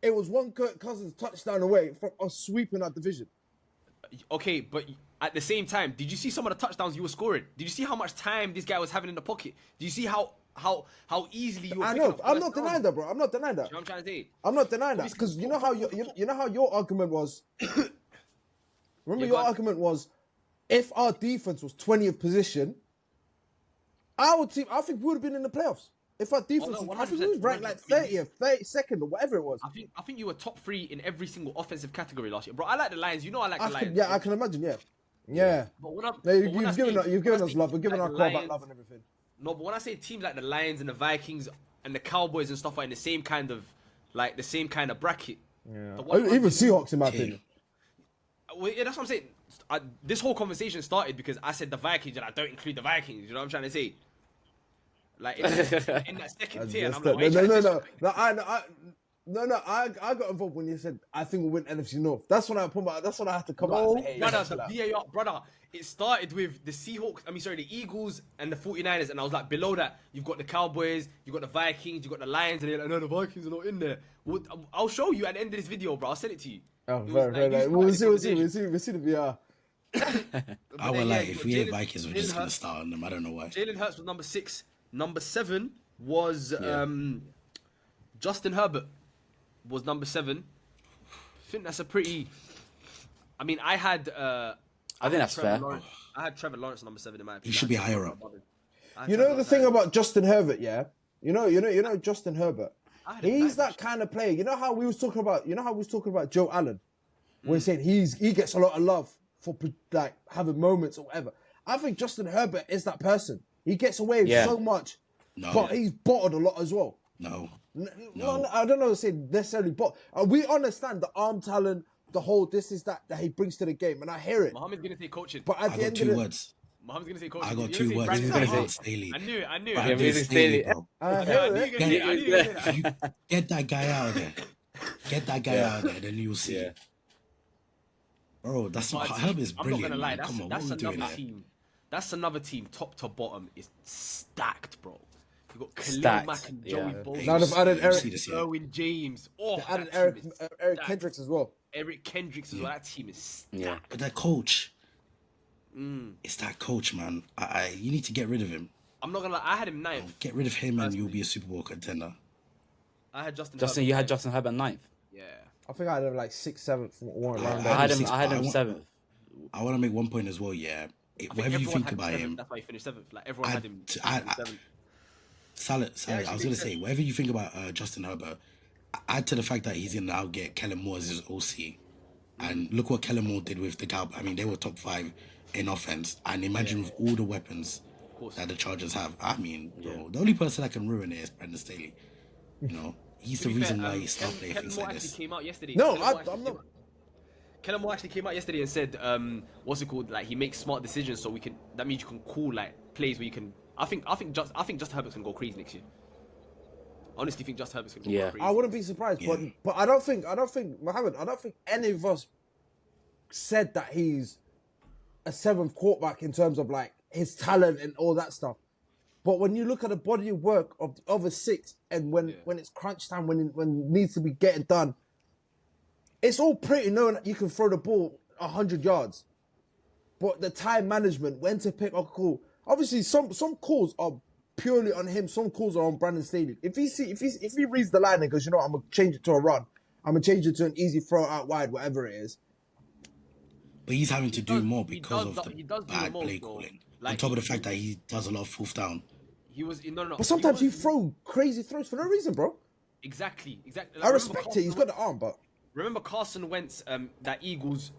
it was one Kirk Cousins touchdown away from us sweeping our division. Okay, but at the same time, did you see some of the touchdowns you were scoring? Did you see how much time this guy was having in the pocket? Did you see how easily you were I picking know. up I'm first not downs? denying that, bro. I'm not denying that. You know what I'm trying to say? I'm not denying that Obviously, because you know how your argument was. Remember, Yeah, your go on. argument was, if our defense was 20th position, our team, I think we would have been in the playoffs. If our defense, no, was, I think we was 100%, ranked like 30th, 32nd, or whatever it was. I think you were top 3 in every single offensive category last year, bro. I like the Lions. You know I like the Lions. Yeah, I can imagine. Yeah. But when I'm, Yeah, but when I say- you've given when I us say love. We're teams giving like our the quarterback Lions- love and everything. No, but when I say teams like the Lions and the Vikings and the Cowboys and stuff are in the same kind of bracket. The one Even under- Seahawks, in my opinion. Well, yeah, that's what I'm saying. This whole conversation started because I said the Vikings and I don't include the Vikings. You know what I'm trying to say? Like in that second tier, and I'm like, why you trying to disrespect me? I got involved when you said I think we'll win NFC North. That's when I had to come out and say, hey, Brother, chill out. the VAR, brother, it started with the Seahawks, the Eagles and the 49ers, and I was like, below that, you've got the Cowboys, you've got the Vikings, you've got the Lions, and they're like, no, the Vikings are not in there. Well, I'll show you at the end of this video, bro. I'll send it to you. Oh, It was very, like, very you nice. started We'll the see conversation. the VR. I then, would yeah, like you if got we hit Jalen- Vikings, we're Jalen just gonna Hurts. start on them. I don't know why. Jalen Hurts was number 6. Number 7 was Justin Herbert was number 7. I think that's a pretty. I mean, I had. I think that's Trevor fair. Lawrence. I had Trevor Lawrence number 7 in my opinion. He should be higher up. You know the thing about Justin Herbert, yeah. You know Justin Herbert. I had him He's ninth, that kind of player. You know how we was talking about Joe Allen. We're saying he gets a lot of love for like having moments or whatever. I think Justin Herbert is that person. He gets away with Yeah. so much, No. but he's bottled a lot as well. No. No, I don't know. Say necessarily, but we understand the arm talent, the whole this is that he brings to the game, and I hear it. Mohammed's gonna say coaching. But at I the got end 2 of words. Mohammed's gonna say coaching. I got You're 2 gonna say words. Brandon He's gonna Staley. say Staley. I knew it. I knew it. Brandon Yeah, Brandon Staley, Staley. bro. I I hear knew it. you were gonna say- I knew you were gonna say that. Get that guy out of there. Get that guy out of there, then you'll see. Yeah. Bro, that's not But Herb is I'm brilliant. not gonna lie. Man. Come on, what That's are we doing another there? team. That's another team, top to bottom, is stacked, bro. You got Khalil Stacked, Mack and yeah. Joey Bosa. Now they've added You Eric- see this, yeah. Erwin James. Oh, They added that team Eric is Eric stacked. Kendricks as well. Eric Kendricks as well. That team is stacked. Yeah. But that coach, it's that coach, man. You need to get rid of him. I'm not gonna lie. I had him 9th. Get rid of him, and you'll be a Super Bowl contender. I had Justin. Justin, Herbert you had 9th. Justin Herbert 9th. Yeah. I think I had him like 6th, 7th, one around I there. I had him. sixth, I had but I him want- 7th. I want to make one point as well. Yeah, I think whatever you everyone think had him about 7th, him, That's why he finished 7th. Like everyone I- had him. I- 7th. Salad. Yeah, I was actually gonna makes say, sense. whatever you think about Justin Herbert, add to the fact that he's gonna now get Kellen Moore as his OC, and look what Kellen Moore did with the Cow. I mean, they were top 5 in offense, and imagine with all the weapons course. that the Chargers have. I mean, bro, the only person that can ruin it is Brandon Staley. You know, he's the To be reason fair, why he stopped playing Kellen things Moore like actually this. came out yesterday. No, Kellen Moore I'm actually not. came out- Kellen Moore actually came out yesterday and said, what's it called? Like he makes smart decisions, so we can. That means you can call like plays where you can. I think Justin Herbert's gonna go crazy next year. Honestly, think Justin Herbert's gonna go Yeah. crazy. I wouldn't be surprised, but I don't think Mohammed. I don't think any of us said that he's a 7th quarterback in terms of like his talent and all that stuff. But when you look at the body of work of the other 6, and when it's crunch time, when it needs to be getting done, it's all pretty known that you can throw the ball 100 yards. But the time management, when to pick a call, obviously some calls are purely on him. Some calls are on Brandon Staley. If he reads the line and goes, you know what, I'm gonna change it to a run, I'm gonna change it to an easy throw out wide, whatever it is. But he's having to do does- more he because does of do- the he does do bad more, play though. calling. Like, On top of the fact that he does a lot of 4th down. He was no. But sometimes you was- throw crazy throws for no reason, bro. Exactly. I Remember respect it. He's got the arm, but Remember Carson Wentz, that the Eagles,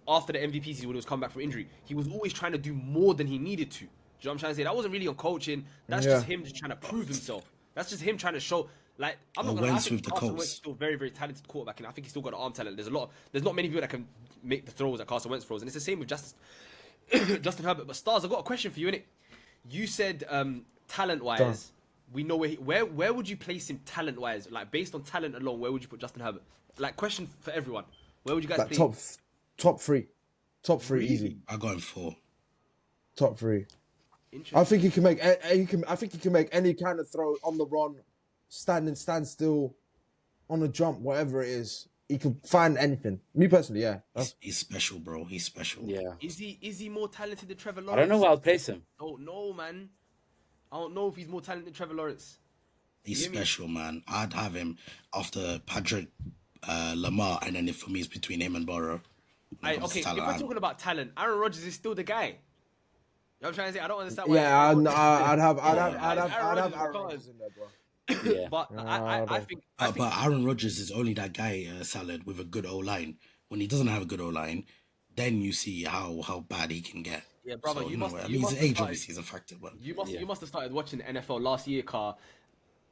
after the MVP season when he was coming back from injury, he was always trying to do more than he needed to. Do you know what I'm trying to say? That wasn't really on coaching. That's Yeah. just him just trying to prove himself. That's just him trying to show. Like I'm not Or gonna. I Wentz think with the Carson Colts. Wentz is still very, very talented quarterback, and I think he's still got arm talent. There's not many people that can make the throws that Carson Wentz throws, and it's the same with Justin Herbert. But Stars, I got a question for you, innit? You said talent-wise, we know where would you place him talent wise? Like based on talent alone, where would you put Justin Herbert? Like question for everyone. Where would you guys Like place him? top three, easy. I got him 4. Top 3. Interesting. I think he can make. I think he can make any kind of throw on the run, stand still, on a jump, whatever it is. He can find anything. Me personally, yeah. He's special, bro. He's special. Yeah. Is he more talented than Trevor I Lawrence? don't know where I'll place him. Oh no, man. I don't know if he's more talented than Trevor Lawrence. He's hear me? special, man. I'd have him after Patrick Lamar, and then for me, it's between him and Burrow. When it comes Okay, to if talent, we're talking about talent, Aaron Rodgers is still the guy. You know what I'm trying to say? I don't understand why. Yeah, Aaron Rodgers is I'd have Aaron Aaron Rodgers Rodgers in there, bro. Yeah. But I think But Aaron Rodgers is only that guy, Salad, with a good O line. When he doesn't have a good O line, then you see how bad he can get. Yeah, brother, you must- I you mean, must his have age started- obviously is a factor, but you must have started watching the NFL last year, Car.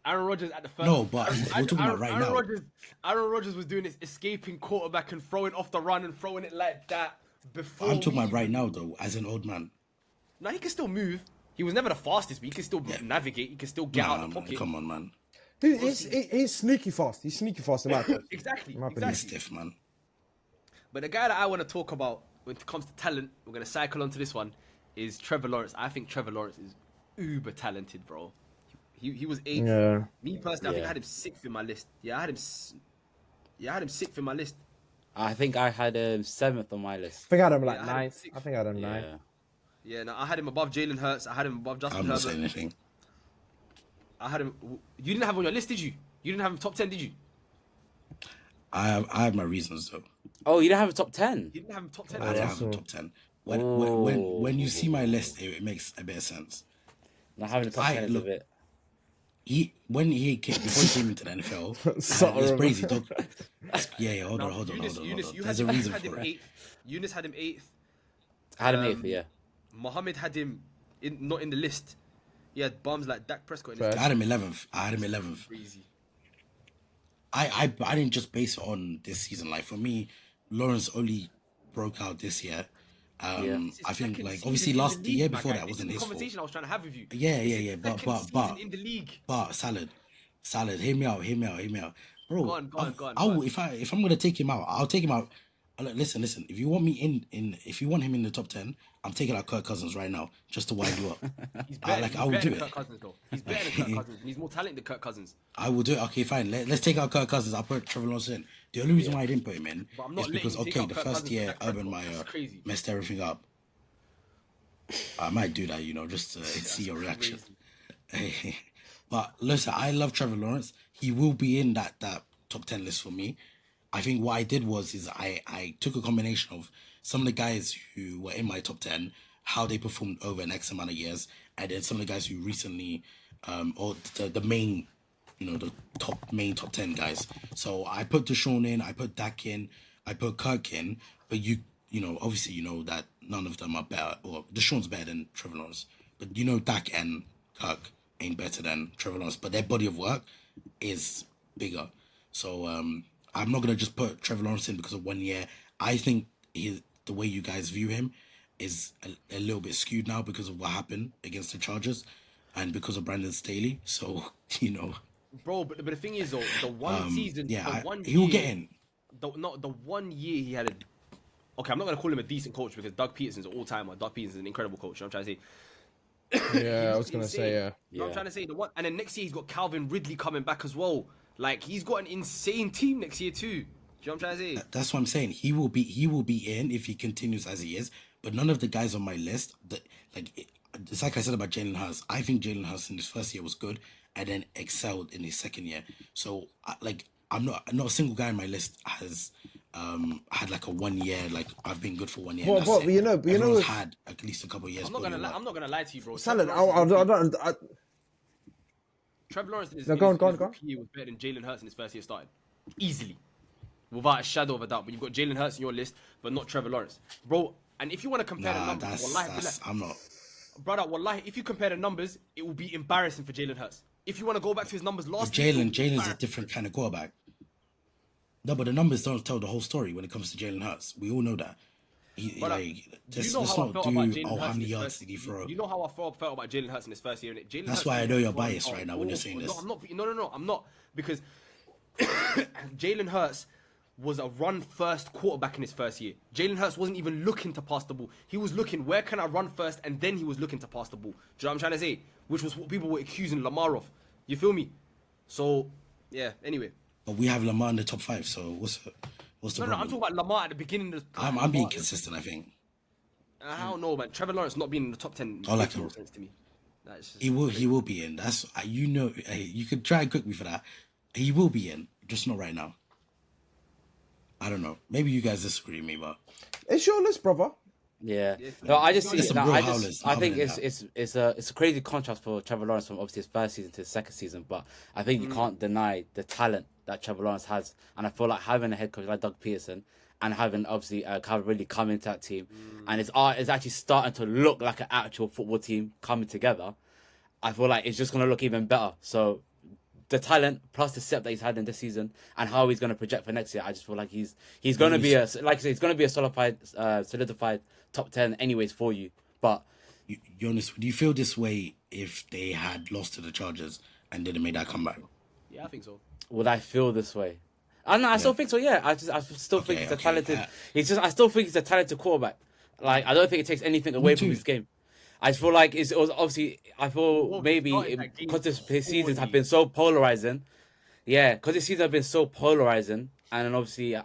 Aaron Rodgers at the first. No, but we're talking about right now. Aaron Rodgers was doing this escaping quarterback and throwing off the run and throwing it like that before. I'm talking we about right even- now though, as an old man. No, he can still move. He was never the fastest, but he can still navigate. He can still get out Nah, of the man, pocket. come on, man. He's sneaky fast. He's sneaky fast in my opinion. Exactly. My opinion. He's Exactly. stiff, man. But the guy that I want to talk about when it comes to talent, we're gonna cycle onto this one, is Trevor Lawrence. I think Trevor Lawrence is uber talented, bro. He was 8th. Yeah. Me personally, I think Yeah. I had him 6th in my list. Yeah, I had him 6th in my list. I think I had him 7th on my I list. think I had him like Yeah, I had him 9th. sixth. I think I had him 9th. Yeah. Yeah, no, I had him above Jalen Hurts. I had him above Justin I'm not Herbert. saying anything. I had him. You didn't have him on your list, did you? You didn't have him top 10, did you? I have my reasons though. Oh, you don't have a top 10? You didn't have him top 10. I didn't that's have him all. top 10. When you see my list, it makes a bit of sense. Not having a top 10 is a look, bit. Before he came into the NFL, Sutter it's him. crazy. Hold on. Eunice, you There's had a him, reason had him for it. 8th. Eunice had him 8th. I had him 8th, yeah. Mohammed had him not in the list. He had bums like Dak Prescott in his Fair. I had him 11th. crazy. I didn't just base it on this season. Like for me, Lawrence only broke out this year. It's his I think second like season obviously in the league, year my before guy. that This is wasn't the his fault. conversation I was trying to have with you. Yeah. Second But season in the league. Salad, hear me out, bro. Go on. If I'm gonna take him out, I'll take him out. Listen. If you want me if you want him in the top 10, I'm taking out Kirk Cousins right now just to wind you up. He's better, I will do than it. Kirk Cousins, though. He's better than Kirk Cousins. And he's more talented than Kirk Cousins. I will do it. Okay, fine. Let's take out Kirk Cousins. I'll put Trevor Lawrence in. The only reason why I didn't put him in But I'm not is because letting you take out the Kirk first Cousins year for Dak Urban Prescott. Meyer That's crazy. messed everything up. I might do that, just to see your reaction. But listen, I love Trevor Lawrence. He will be in that top 10 list for me. I think what I did was I took a combination of some of the guys who were in my top 10, how they performed over an X amount of years, and then some of the guys who recently, or the main, the top 10 guys. So I put Deshaun in, I put Dak in, I put Kirk in, but obviously that none of them are better, or Deshaun's better than Trevor Lawrence, but Dak and Kirk ain't better than Trevor Lawrence, but their body of work is bigger. So I'm not gonna just put Trevor Lawrence in because of 1 year. I think the way you guys view him is a little bit skewed now because of what happened against the Chargers and because of Brandon Staley. So Bro, but the thing is, though, the one season, he will get in. The 1 year he had okay, I'm not gonna call him a decent coach because Doug Peterson's an all-timer. Doug Peterson's an incredible coach. I'm trying to say. Yeah, I was gonna say yeah. You know what I'm trying to say? And then next year he's got Calvin Ridley coming back as well. Like he's got an insane team next year too. Do you know what I'm trying to say? That's what I'm saying. He will be in if he continues as he is. But none of the guys on my list, it's like I said about Jalen Hurts. I think Jalen Hurts in his first year was good and then excelled in his second year. So I'm not a single guy on my list has had like a 1 year, like I've been good for 1 year. But- that's but it. you know- but you know- Everyone's had at least a couple of years. I'm not gonna lie to you, bro. Salad, Trevor Lawrence in his, No, in go his, on, go in on, his go on. rookie year was better than Jalen Hurts in his first year starting. Easily. Without a shadow of a doubt. But you've got Jalen Hurts in your list, but not Trevor Lawrence. Bro, and if you want to compare the Nah, numbers, wallahi, I'm not. brother, wallahi, if you compare the numbers, it will be embarrassing for Jalen Hurts. If you want to go back to his numbers last year, Jalen's a different kind of quarterback. No, but the numbers don't tell the whole story when it comes to Jalen Hurts. We all know that. But like, do you let's know how I not felt do, about Jalen how Hurts in many his yards first? did he throw? You know how I felt about Jalen Hurts in his first year, innit? Jalen That's Hurts why I was know you're run biased right now when you're awful. saying No, this. I'm not. No, I'm not, because Jalen Hurts was a run-first quarterback in his first year. Jalen Hurts wasn't even looking to pass the ball. He was looking, where can I run first? And then he was looking to pass the ball. Do you know what I'm trying to say? Which was what people were accusing Lamar of. You feel me? So, yeah, anyway. But we have Lamar in the top 5, so what's the No, I'm problem? talking about Lamar at the beginning of the... I'm being consistent, I think. I don't know, man. Trevor Lawrence not being in the top 10 I like makes no him. sense to me. That's just... He will be in. That's you know. Hey, you could try and cook me for that. He will be in, just not right now. I don't know. Maybe you guys disagree with me, but It's your list, brother. Yeah. No, I just see There's it. some No, real I howlers just I other think than it's a crazy contrast for Trevor Lawrence from obviously his first season to his second season, but I think you can't deny the talent that Trevor Lawrence has, and I feel like having a head coach like Doug Peterson and having obviously Calvin really come into that team, and it's actually starting to look like an actual football team coming together. I feel like it's just gonna look even better. So the talent plus the step that he's had in this season and how he's going to project for next year, I just feel like he's going to be a, like I said, he's going to be a solidified top 10 anyways for you. But Jonas, would you feel this way if they had lost to the Chargers and didn't make that comeback? Yeah, I think so. would I feel this way? I don't know, I still think so. Yeah, I still think he's a okay, talented. I still think he's a talented quarterback. Like I don't think it takes anything away from too. his game. I just feel like it was obviously. I feel Well, maybe started that game because his seasons have poorly. been so polarizing. Yeah, because his seasons have been so polarizing, and then obviously,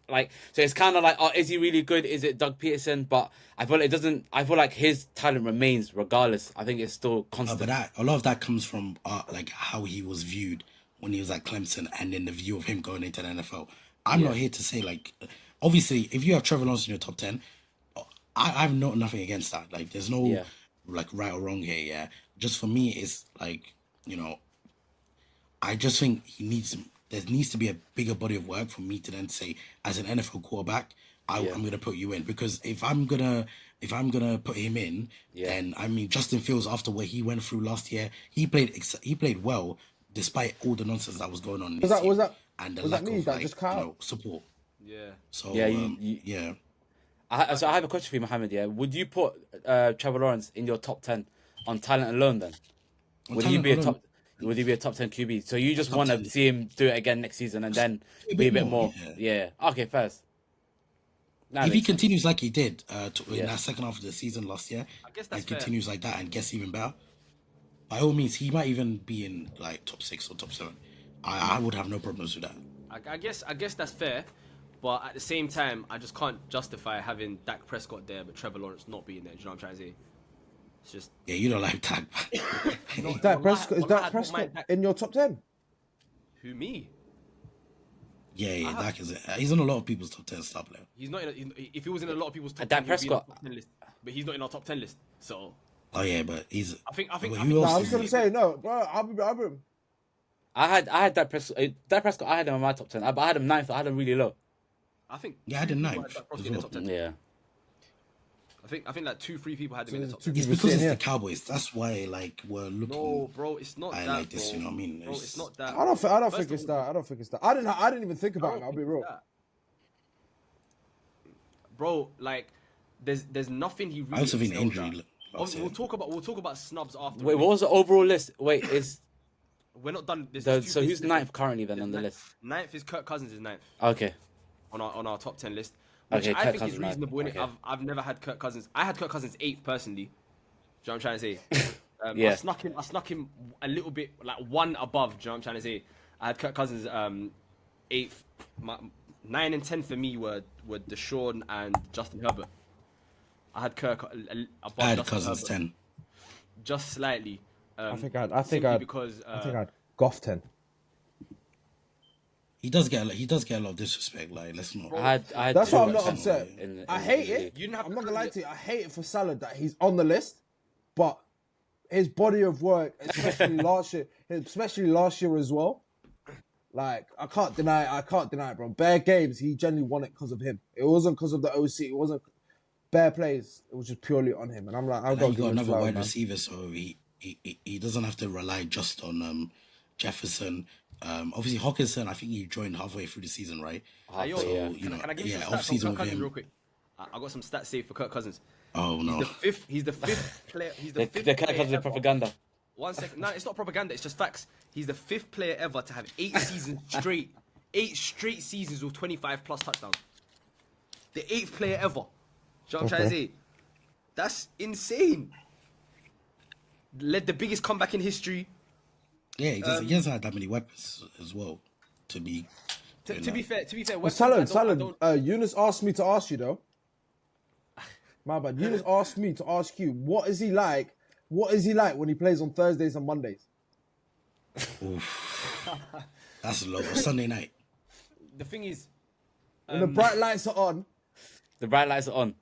like, so it's kind of like, oh, is he really good? Is it Doug Peterson? But I feel like it doesn't. I feel like his talent remains regardless. I think it's still constant. But a lot of that comes from like how he was viewed when he was at Clemson, and then the view of him going into the NFL. I'm not here to say like, obviously, if you have Trevor Lawrence in your top 10, I've nothing against that. Like, there's no Yeah. like right or wrong here. Yeah, just for me, it's like, you know, I just think there needs to be a bigger body of work for me to then say, as an NFL quarterback, I'm gonna put you in, because if I'm gonna put him in, and I mean Justin Fields, after what he went through last year, he played well despite all the nonsense that was going on. In his team and the was lack that me of that like, just cut out? support. Yeah. So Yeah, yeah. So I have a question for you, Mohammed. Yeah, would you put Trevor Lawrence in your top 10 on talent alone? Then would he talent be a alone? top? Would he be a top 10 QB? So you just Top want to 10. see him do it again next season and then a be a bit bit more, more. Yeah. Okay, first. That If he makes sense. continues like he did in Yeah. that second half of the season last year, I guess that's and fair. continues like that and gets even better, by all means, he might even be in like top 6 or top 7. I would have no problems with that. I guess that's fair, but at the same time, I just can't justify having Dak Prescott there, but Trevor Lawrence not being there. Do you know what I'm trying to say? It's just Yeah, you don't like Dak. Dak Prescott, is Wallahi, Dak I don't Prescott mind Dak. in your top 10? Who, me? yeah, Dak is. He's on a lot of people's top 10 star player. He's not if he was in a lot of people's top Dak 10, he'd be in our Prescott. top 10 list, but he's not in our top 10 list. So Oh yeah, but he's. I think Well, I who think else No, I is was gonna he? say no, bro. I'll be I had Dak Prescott. Dak Prescott. I had him in my top 10. But I had him ninth. I had him really low. I think Yeah, I two did people ninth had Dak Prescott as in the well. top 10. Yeah. I think like 2-3 people had him in the top two 10. It's people because sitting it's here. the Cowboys. That's why like we're looking. No, bro, it's not I that. like this, bro. you know what I mean? Bro, It's- it's not that. I don't First think of it's all, that. I don't think it's that. I didn't even think I about don't it. I'll be think real. it's that. Bro, like there's nothing he really I also think the excelled injury. at. Obviously, we'll talk about snubs after. Wait, what was the overall list? Wait, is We're not done. There's two so who's places. ninth currently then on the list? Ninth is Kirk Cousins is ninth Okay. on our top 10 list, which Okay, I Kirk think Cousins is ninth. reasonable. innit? Okay. I've never had Kirk Cousins. I had Kirk Cousins 8th personally. Do you know what I'm trying to say? Yeah. I snuck him a little bit like one above. Do you know what I'm trying to say? I had Kirk Cousins 8th. 9 and 10 for me were Deshaun and Justin Herbert. I had Kirk above I had Justin Cousins Herbert, 10. just slightly. I think simply I'd because Goff 10. He does get a lot of disrespect. Like, let's not. I had That's two why I'm at not 10 upset. in I hate the it. league. You didn't have I'm not gonna lie to Cousins you. I hate it for Salah that he's on the list, but his body of work, especially last year as well. Like I can't deny it, bro. Bare games, he generally won it because of him. It wasn't because of the OC. It wasn't bare plays. It was just purely on him. And I'm like, I've Now got you to got give him another flowers, wide man. receiver, so he doesn't have to rely just on Jefferson. Obviously Hawkinson, I think he joined halfway through the season, right? Hey, yo, So, you know, can I give you yeah, some stats on off-season Kirk with Cousins him. real quick? I got some stats saved for Kirk Cousins. Oh no. He's the fifth player. He's the They're fifth kind of player comes with ever. propaganda. 1 second. No, it's not propaganda. It's just facts. He's the fifth player ever to have 8 seasons straight. 8 straight seasons with 25 plus touchdowns. The 8th player ever. Do you know what I'm trying to say? That's insane. Led the biggest comeback in history. Yeah, he doesn't have that many weapons as well. To be To you know. be fair, Well, weapons, I Salad, don't- Eunice asked me to ask you though. My bad. Eunice asked me to ask you, what is he like? What is he like when he plays on Thursdays and Mondays? That's a lot. Sunday night. The thing is, When the bright lights are on, The bright lights are on.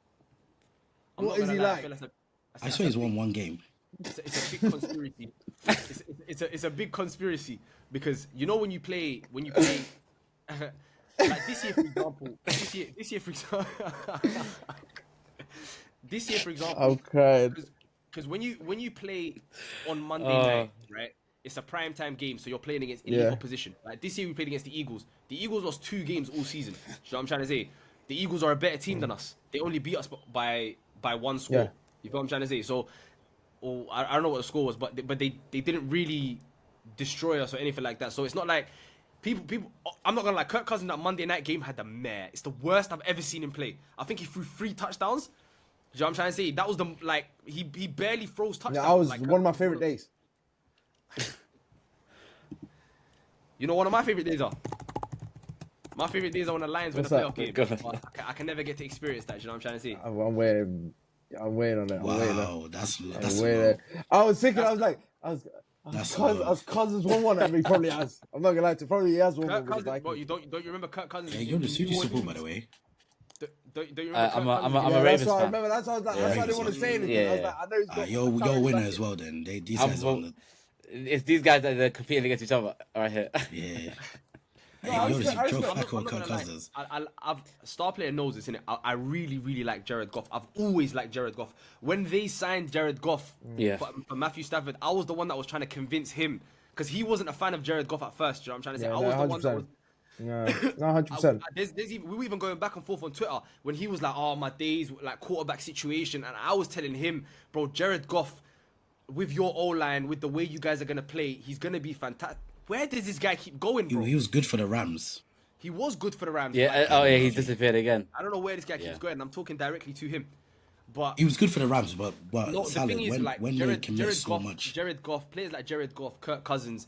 I'm What not is gonna he lie, like? feel that's I swear he's won one game. it's a big conspiracy. It's a big conspiracy because you know when you play like this year for example, this year for example, okay. because when you play on Monday Uh. night, right? It's a prime time game, so you're playing against elite Yeah. opposition. Like this year, we played against the Eagles. The Eagles lost 2 games all season. You know what I'm trying to say? The Eagles are a better team than us. They only beat us by 1 score. Yeah. You feel what I'm trying to say? So, I don't know what the score was, but they didn't really destroy us or anything like that. So it's not like people. I'm not gonna lie. Kirk Cousins that Monday night game had the mare. It's the worst I've ever seen him play. I think he threw 3 touchdowns. You know what I'm trying to say? That was he barely throws touchdowns. Yeah, that was Like, one of my favorite days. You know, one of my favorite days are. My favorite days are when the Lions win a What's that? playoff game. Go on. But I can never get to experience that. You know what I'm trying to say? I'm waiting. I'm waiting on it. I'm waiting on it. Wow, that's I'm a waiting. lot. I was thinking. I was That's Cousins won one. I mean, he probably has. I'm not gonna lie to you. Probably he has one. Kirk with the Cousins, bro, Vikings. don't you remember Kirk Cousins? Yeah, you're the Suji support, by the way. Don't you remember I'm Kirk a- Cousins? I'm a Yeah, that's Ravens why I fan. remember. That's why I was like, Yeah, that's why I Ravens didn't want to fan. say anything. I was Yeah. like, I know he's got. You're a winner as well. Then these guys are on the It's these guys that are competing against each other right here. yeah. I Hey, respect- I Joe respect- Flacco I'm and not Kirk gonna lie. Cousins. I've star player knows this, innit? I really, really like Jared Goff. I've always liked Jared Goff. When they signed Jared Goff Yeah. for Matthew Stafford, I was the one that was trying to convince him because he wasn't a fan of Jared Goff at first. You know what I'm trying to say? Yeah, I no, was the one that 100%. was. No, 100%. We were even going back and forth on Twitter when he was like, "Oh, my days like quarterback situation," and I was telling him, "Bro, Jared Goff, with your O line, with the way you guys are gonna play, he's gonna be fantastic." Where does this guy keep going, bro? He was good for the Rams. He was good for the Rams. Yeah. like, Oh yeah, he's disappeared again. I don't know where this guy keeps Yeah. going. I'm talking directly to him, but He was good for the Rams, but no, the Salad, thing is, like when they Jared commit so Goff, much, Jared Goff, players like Jared Goff, Kirk Cousins,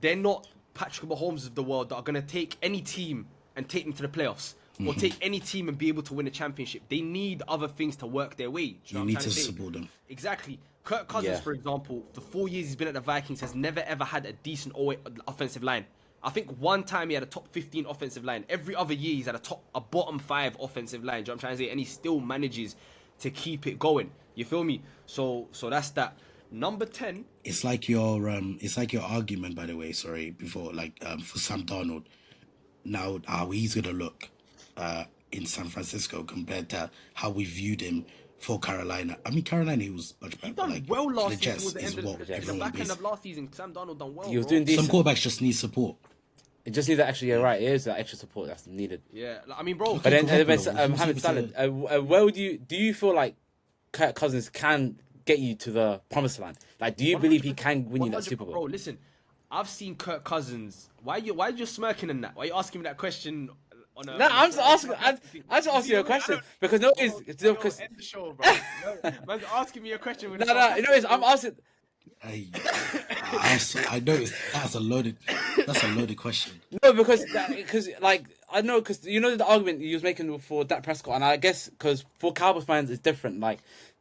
they're not Patrick Mahomes of the world that are gonna take any team and take them to the playoffs, or take any team and be able to win a championship. They need other things to work their way. Do you know you what I'm need trying to say? support them. Exactly. Kirk Cousins, Yeah. for example, the 4 years he's been at the Vikings has never ever had a decent offensive line. I think one time he had a top 15 offensive line. Every other year he's had a bottom 5 offensive line. Do you know what I'm trying to say? And he still manages to keep it going. You feel me? So that's that. Number 10. It's like your argument, by the way. Sorry, before for Sam Darnold. Now how he's gonna look in San Francisco compared to how we viewed him for Carolina. I mean, Carolina he was much better. He done like, well for last the season. Jets Towards the is end of what the everyone back end based. of last season, Sam Darnold done well. He was bro. doing Some decent. quarterbacks just need support. It just needs that extra. Yeah, right. It is that extra support that's needed. Yeah, like, I mean, bro. But then, Garoppolo, but, he was Mohamed able Salah, where would you do you feel like Kirk Cousins can get you to the promised land? Like, do you believe he can win you that 100%, Super Bowl? Bro, listen, I've seen Kirk Cousins. Why you smirking in that? Why are you asking me that question? On a, No, I'm just asking. I just asked you a question because no, it's because End the show, bro. Man's asking me a question. With no. You know, I'm asking. I noticed that's a loaded question. No, because like I know because you know the argument you was making for Dak Prescott, and I guess because for Cowboys fans it's different. Like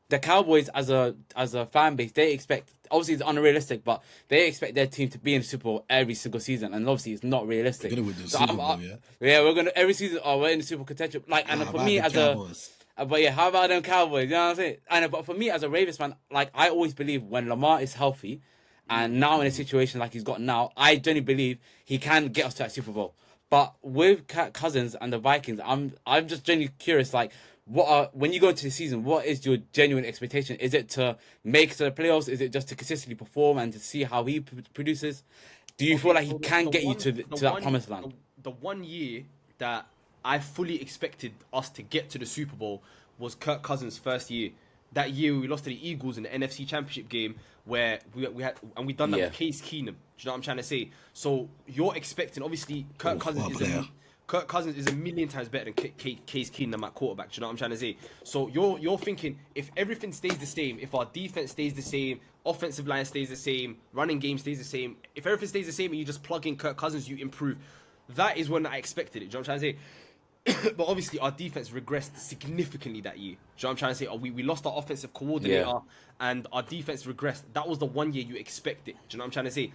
the Cowboys as a fan base, they expect obviously it's unrealistic, but they expect their team to be in the Super Bowl every single season, and obviously it's not realistic. They're gonna win the So Super I'm- Bowl, yeah? Yeah, we're gonna every season. Oh, we're in the Super Bowl contention. Like, and How for about me the as Cowboys? but yeah, how about them Cowboys? You know what I'm saying? And but for me as a Ravens fan, like I always believe when Lamar is healthy, and now in a situation like he's got now, I genuinely believe he can get us to that Super Bowl. But with Cousins and the Vikings, I'm just genuinely curious. Like, when you go into the season, what is your genuine expectation? Is it to make it to the playoffs? Is it just to consistently perform and to see how he produces? Do you feel like he can get you to that promised land? The 1 year that I fully expected us to get to the Super Bowl was Kirk Cousins' first year. That year we lost to the Eagles in the NFC Championship game where we had and we done that with Case Keenum. Do you know what I'm trying to say? So you're expecting obviously Kirk Cousins is a million times better than Case Keenum at quarterback. Do you know what I'm trying to say? So you're thinking if everything stays the same, if our defense stays the same, offensive line stays the same, running game stays the same, if everything stays the same and you just plug in Kirk Cousins, you improve. That is when I expected it. Do you know what I'm trying to say? But obviously our defense regressed significantly that year. Do you know what I'm trying to say? We lost our offensive coordinator and our defense regressed. That was the one year you expect it. Do you know what I'm trying to say?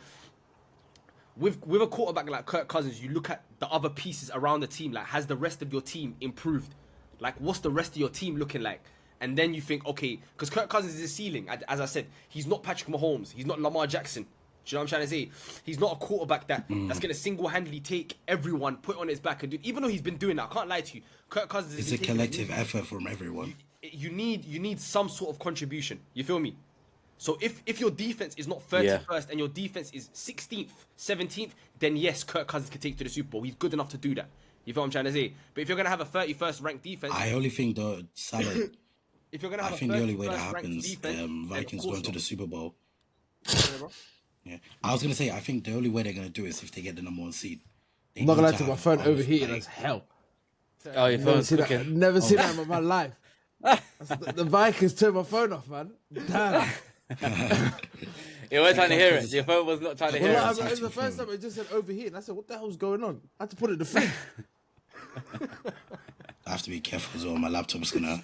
With a quarterback like Kirk Cousins, you look at the other pieces around the team. Like, has the rest of your team improved? Like, what's the rest of your team looking like? And then you think, okay, because Kirk Cousins is a ceiling. As I said, he's not Patrick Mahomes. He's not Lamar Jackson. Do you know what I'm trying to say? He's not a quarterback that's going to single-handedly take everyone, put it on his back, and do. Even though he's been doing that, I can't lie to you. Kirk Cousins is It's a collective effort from everyone. You need some sort of contribution. You feel me? So if your defense is not 31st and your defense is 16th, 17th, then yes, Kirk Cousins can take you to the Super Bowl. He's good enough to do that. You feel what I'm trying to say? But if you're gonna have a 31st ranked defense, I only think the salad. if you're gonna have I a think the only 31st way that ranked happens, defense, Vikings going to the Super Bowl. Sorry, bro. Yeah, I was gonna say I think the only way they're gonna do it is if they get the number 1 seed. They I'm not need gonna lie to you, my have phone almost overheated like- as hell. Oh, your Never phone's seen that. cooking. Never seen that in my life. The Vikings turned my phone off, man. Damn. You weren't trying to hear it. Your phone was not trying to hear Well, it. it was the first time it just said overheat. And I said, what the hell's going on? I had to put it in the fridge. I have to be careful as well. My laptop's gonna.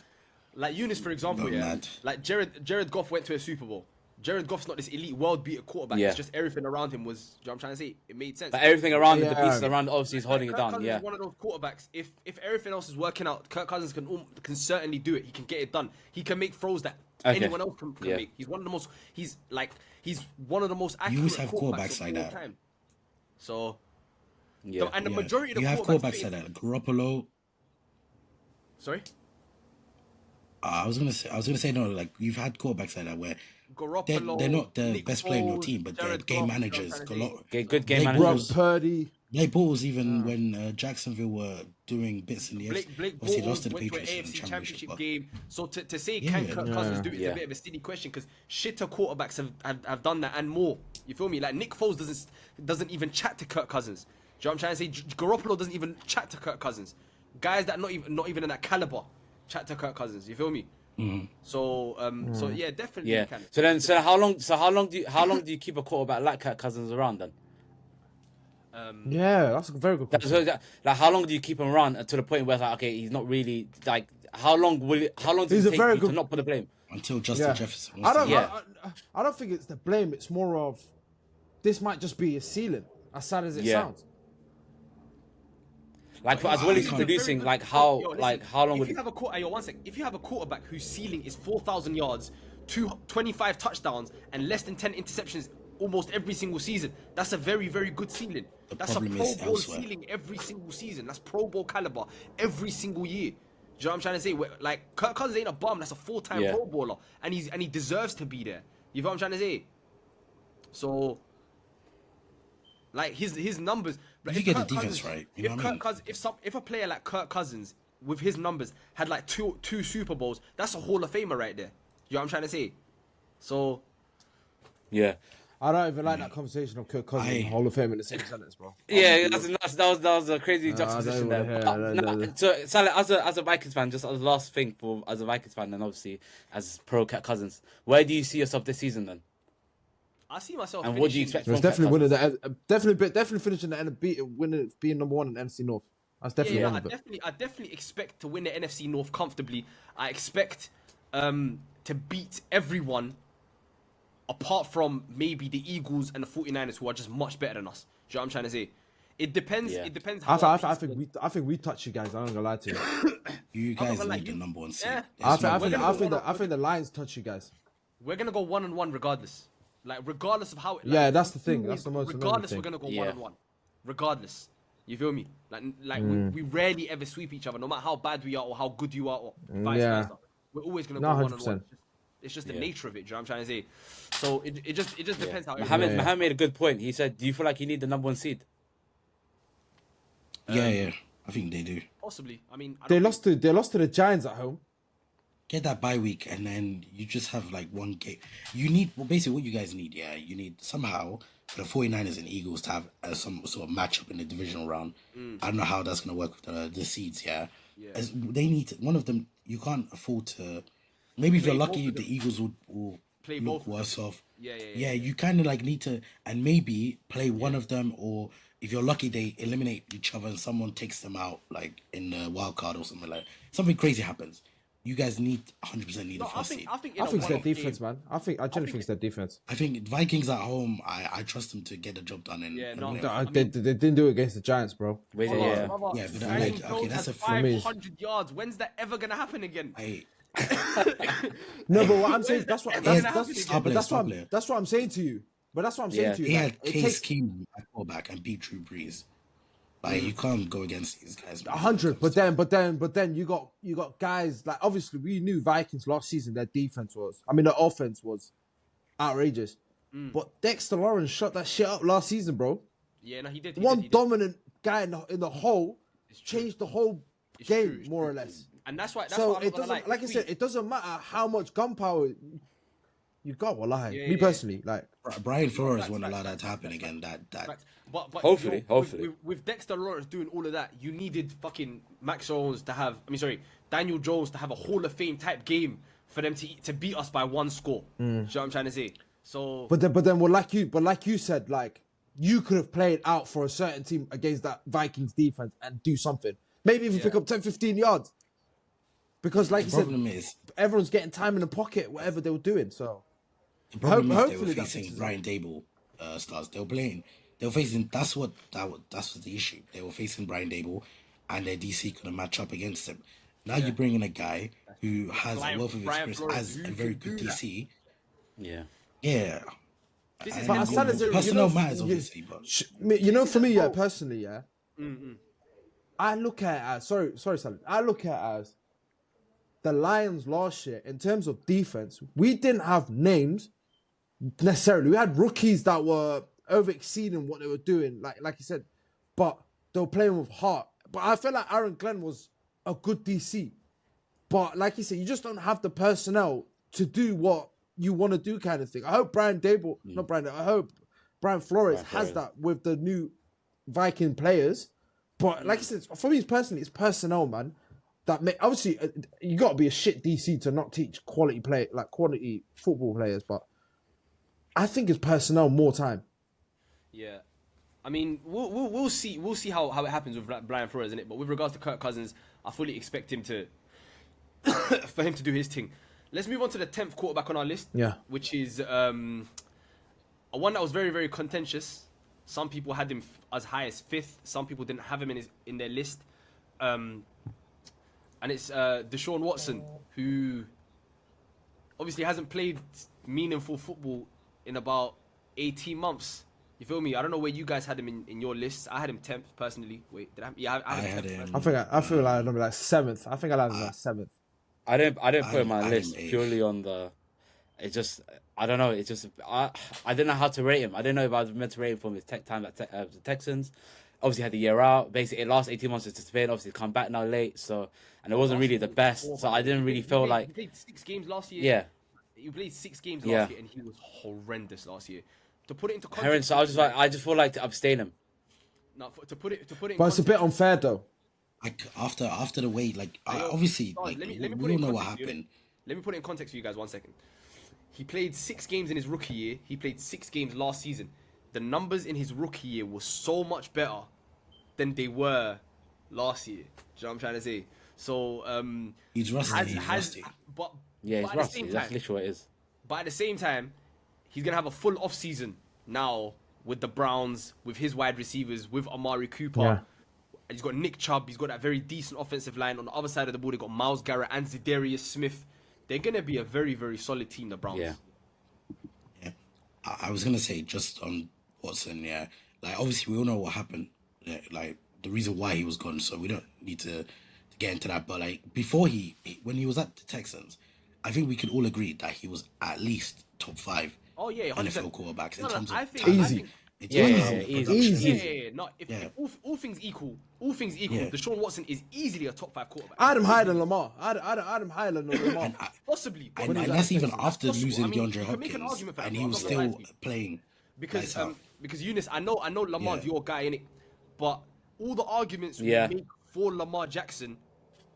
Like Eunice, for example, Go yeah. mad. Like Jared Goff went to a Super Bowl. Jared Goff's not this elite world beater quarterback. Yeah. It's just everything around him was. You know what I'm trying to say? It made sense. But everything around it, the Yeah. pieces around it, obviously is holding it Kirk down. Cousins Yeah. is one of those quarterbacks. If everything else is working out, Kirk Cousins can certainly do it. He can get it done. He can make throws that anyone else can Yeah. make. He's one of the most. He's one of the most accurate. always have quarterbacks quarterbacks of like all that. time. So Yeah. and the Yeah. majority of the you have quarterbacks quarterbacks like that. Garoppolo. Sorry, I was gonna say no. Like you've had quarterbacks like that where Garoppolo. they're not the Nick best player in your Foles, team, but they're Jared game Goff, managers. you know what I'm trying to say? Good game Blake managers. Brock Purdy. Blake Bortles even when Jacksonville were doing bits in the Blake obviously lost to Bortles the went to an Patriots in the AFC championship. Championship But game. So to say Yeah, can yeah. Kirk Cousins do it is Yeah. a bit of a silly question because shitter quarterbacks have done that and more. You feel me? Like Nick Foles doesn't even chat to Kirk Cousins. Do you know what I'm trying to say? Garoppolo doesn't even chat to Kirk Cousins. Guys that not even in that caliber chat to Kirk Cousins. You feel me? So so yeah, definitely Yeah. you can. So how long do you keep a quarterback like Kirk Cousins around then? Yeah, that's a very good question. Like how long do you keep him around to the point where it's like, okay, he's not really like how long does He's a it take very you to good- not put the blame? until Justin Yeah. Jefferson I wants don't. to Yeah. I don't think it's the blame. It's more of this might just be a ceiling. As sad as it Yeah. sounds. Like as well as can't- producing, like Yo, how listen, like how long if would you have a yo, 1 sec. If you have a quarterback whose ceiling is 4,000 yards, 25 touchdowns, and less than 10 interceptions almost every single season, that's a very, very good ceiling. That's a problem Pro is Bowl elsewhere. ceiling every single season. That's Pro Bowl caliber every single year. Do you know what I'm trying to say? Like Kirk Cousins ain't a bum. That's a full-time Yeah. Pro Bowler, and he deserves to be there. You know what I'm trying to say? So, like his numbers. Like, You if get the Kirk defense Cousins- right, you know if what I mean? Kirk Cousins, if a player like Kirk Cousins with his numbers had like two Super Bowls, that's a Hall of Famer right there. You know what I'm trying to say? So yeah. I don't even like that conversation of Kirk Cousins and Hall of Fame in the same sentence, bro. Yeah, that was a crazy juxtaposition I there. don't wanna But, hear nah, that. so, Saleh, as a Vikings fan, just as a last thing as a Vikings fan, and obviously as pro Kirk Cousins, where do you see yourself this season then? I see myself. And what do you finishing- expect It's from definitely Kirk winning the definitely finishing the winning being number one in NFC North. That's definitely Yeah, one I of it. definitely expect to win the NFC North comfortably. I expect to beat everyone apart from maybe the Eagles and the 49ers who are just much better than us. Do you know what I'm trying to say? It depends. Yeah. It depends how. I think we touch you guys. I'm not gonna lie to you. You guys gonna lie, need the you- number 1 seed. Yeah. I There's think, no I, way. think, gonna I, go think the, one- I think the Lions touch you guys. We're gonna go 1-1 regardless. Like regardless of how. Like, Yeah, that's the thing. That's the most annoying Regardless, thing. we're gonna go Yeah. 1-1. Regardless, you feel me? Like we rarely ever sweep each other, no matter how bad we are or how good you are, or vice Yeah. versa. We're always gonna No, go 100%. 1-1. It's just the Yeah. nature of it. Do you know what I'm trying to say? So it just depends how. Mohammed, Yeah. Mohammed made a good point. He said, "Do you feel like you need the number 1 seed?" Yeah. I think they do. Possibly. I mean, I They don't lost to the Giants at home. Get that bye week, and then you just have like one game. You need, well, basically what you guys need, you need somehow for the 49ers and Eagles to have some sort of matchup in the divisional round. I don't know how that's going to work with the seeds, As they need to, one of them, you can't afford to, maybe if Play you're both lucky, of the them. Eagles will Play look both of them. worse off. Yeah. You kind of like need to, and maybe play one of them, or if you're lucky, they eliminate each other and someone takes them out, like in the wild card or something something crazy happens. You guys need 100% need No, a I first think seed. I think in I a think it's their one-off defense, game, man. I genuinely think it's their defense. I think Vikings at home, I trust them to get the job done. And, Yeah, and no, win. They didn't do it against the Giants, bro. Wait, Brother, yeah. brother, Yeah, but Daniel like, Jones okay, that's has a for me. 500 yards. When's that ever gonna happen again? Hey, No, but what I'm saying, that's what When that's is that that's, happening Star but player, that's star what I'm, player. that's what I'm saying to you. But that's what I'm saying Yeah. to you. He like, had it Case takes Keenum at quarterback and beat Drew Brees. Like you can't go against these guys. man. 100. But then you got guys like, obviously we knew Vikings last season their defense was, I mean, their offense was outrageous. But Dexter Lawrence shut that shit up last season, bro. Yeah, no, he did. One he did. dominant guy in the whole true. changed the whole It's game true, it's more true, or true. less. And that's why. That's So why I'm it not gonna doesn't, lie, like I if said, we- it doesn't matter how much gunpowder you got. Wallahi, Yeah, me yeah. personally, like Brian Flores Facts, won't facts, allow that facts, to happen facts, again. That Facts. But Hopefully, with- hopefully. with Dexter Lawrence doing all of that, you needed fucking Max Jones to have. I mean, sorry, Daniel Jones to have a Hall of Fame type game for them to beat us by one score. Do you know what I'm trying to say? So But then, well, like you said, like you could have played out for a certain team against that Vikings defense and do something. Maybe even pick up 10, 15 yards. Because, like the you said, problem is everyone's getting time in the pocket, whatever they were doing. So the problem is they hopefully were that facing fixes it. Brian Dable stars. They were playing. They were facing. That's what the issue. They were facing Brian Dable, and their DC couldn't match up against him. Now you bring in a guy who has a wealth of Brian experience Flores, as who a very can good do that. DC. Yeah. Yeah. this is But him as going sad as through- it- Personnel you know, matters, obviously, but for me, personally, I look at it as sorry, Salim. I look at it as the Lions last year in terms of defense. We didn't have names necessarily. We had rookies that were over exceeding what they were doing, like you said, but they were playing with heart. But I feel like Aaron Glenn was a good DC. But like you said, you just don't have the personnel to do what you want to do, kind of thing. I hope Brian Dable, not Brian, I hope Brian Flores has Flores. that with the new Viking players. But like I said, for me personally, it's personnel, man. Obviously, you got to be a shit DC to not teach quality football players. But I think it's personnel more time. Yeah, I mean, we'll see how it happens with Brian Flores, isn't it? But with regards to Kirk Cousins, I fully expect him to for him to do his thing. Let's move on to the 10th quarterback on our list. Yeah. which is a one that was very, very contentious. Some people had him as high as 5th. Some people didn't have him in their list. And it's Deshaun Watson, who obviously hasn't played meaningful football in about 18 months. You feel me? I don't know where you guys had him in your list. I had him 10th personally. Wait, did I? Yeah, I I had had him 10th. him. I feel like I'm like 7th. I think I landed like 7th. I didn't put it on my I'm list eighth. purely on the. It just I don't know. It just I didn't know how to rate him. I didn't know if I was meant to rate him from his time at the Texans. Obviously had the year out. Basically, it last 18 months to Spain. Obviously, come back now late. So and it wasn't really the best. So I didn't really feel like He played 6 games last year. yeah. He played 6 games Yeah. last year, and he was horrendous last year. To put it into context, Heron, so I just feel like to abstain him. to put it in But it's a bit unfair though. Like after the wait, like Yo, obviously, Don, like let me we put it all in know what context, you know. happened. Let me put it in context for you guys 1 second. He played 6 games in his rookie year. He played 6 games last season. The numbers in his rookie year were so much better than they were last year. Do you know what I'm trying to say? So He's rusty. He's rusty. but Yeah, but he's at the rusty. same That's time- literally what it is. But at the same time, he's gonna have a full off season now with the Browns, with his wide receivers, with Amari Cooper. Yeah. And he's got Nick Chubb. He's got that very decent offensive line. On the other side of the ball, they got Myles Garrett and Za'Darius Smith. They're gonna be a very, very solid team, the Browns. Yeah. Yeah, I was gonna say just on Watson. Yeah, like obviously we all know what happened. Yeah, like the reason why he was gone, so we don't need to get into that. But like before when he was at the Texans, I think we could all agree that he was at least top 5 Oh yeah, 100%. NFL quarterbacks in No, terms of I think, talent. Easy. Yeah, just yeah, how yeah, the easy. production Easy. is. Yeah, no. If Yeah. all things equal, Yeah. Deshaun Watson is easily a top 5 quarterback. I had him higher than Lamar. I had him higher than Lamar. And, I, Possibly, and, When he was and at that's the even Texans. after Possible. losing I mean, DeAndre you can make an Hopkins, argument for that, and bro. he I'm was not gonna lie still to you. playing. because lights out. because Eunice, I know Lamar's Yeah. your guy in it, but all the arguments we Yeah. make for Lamar Jackson,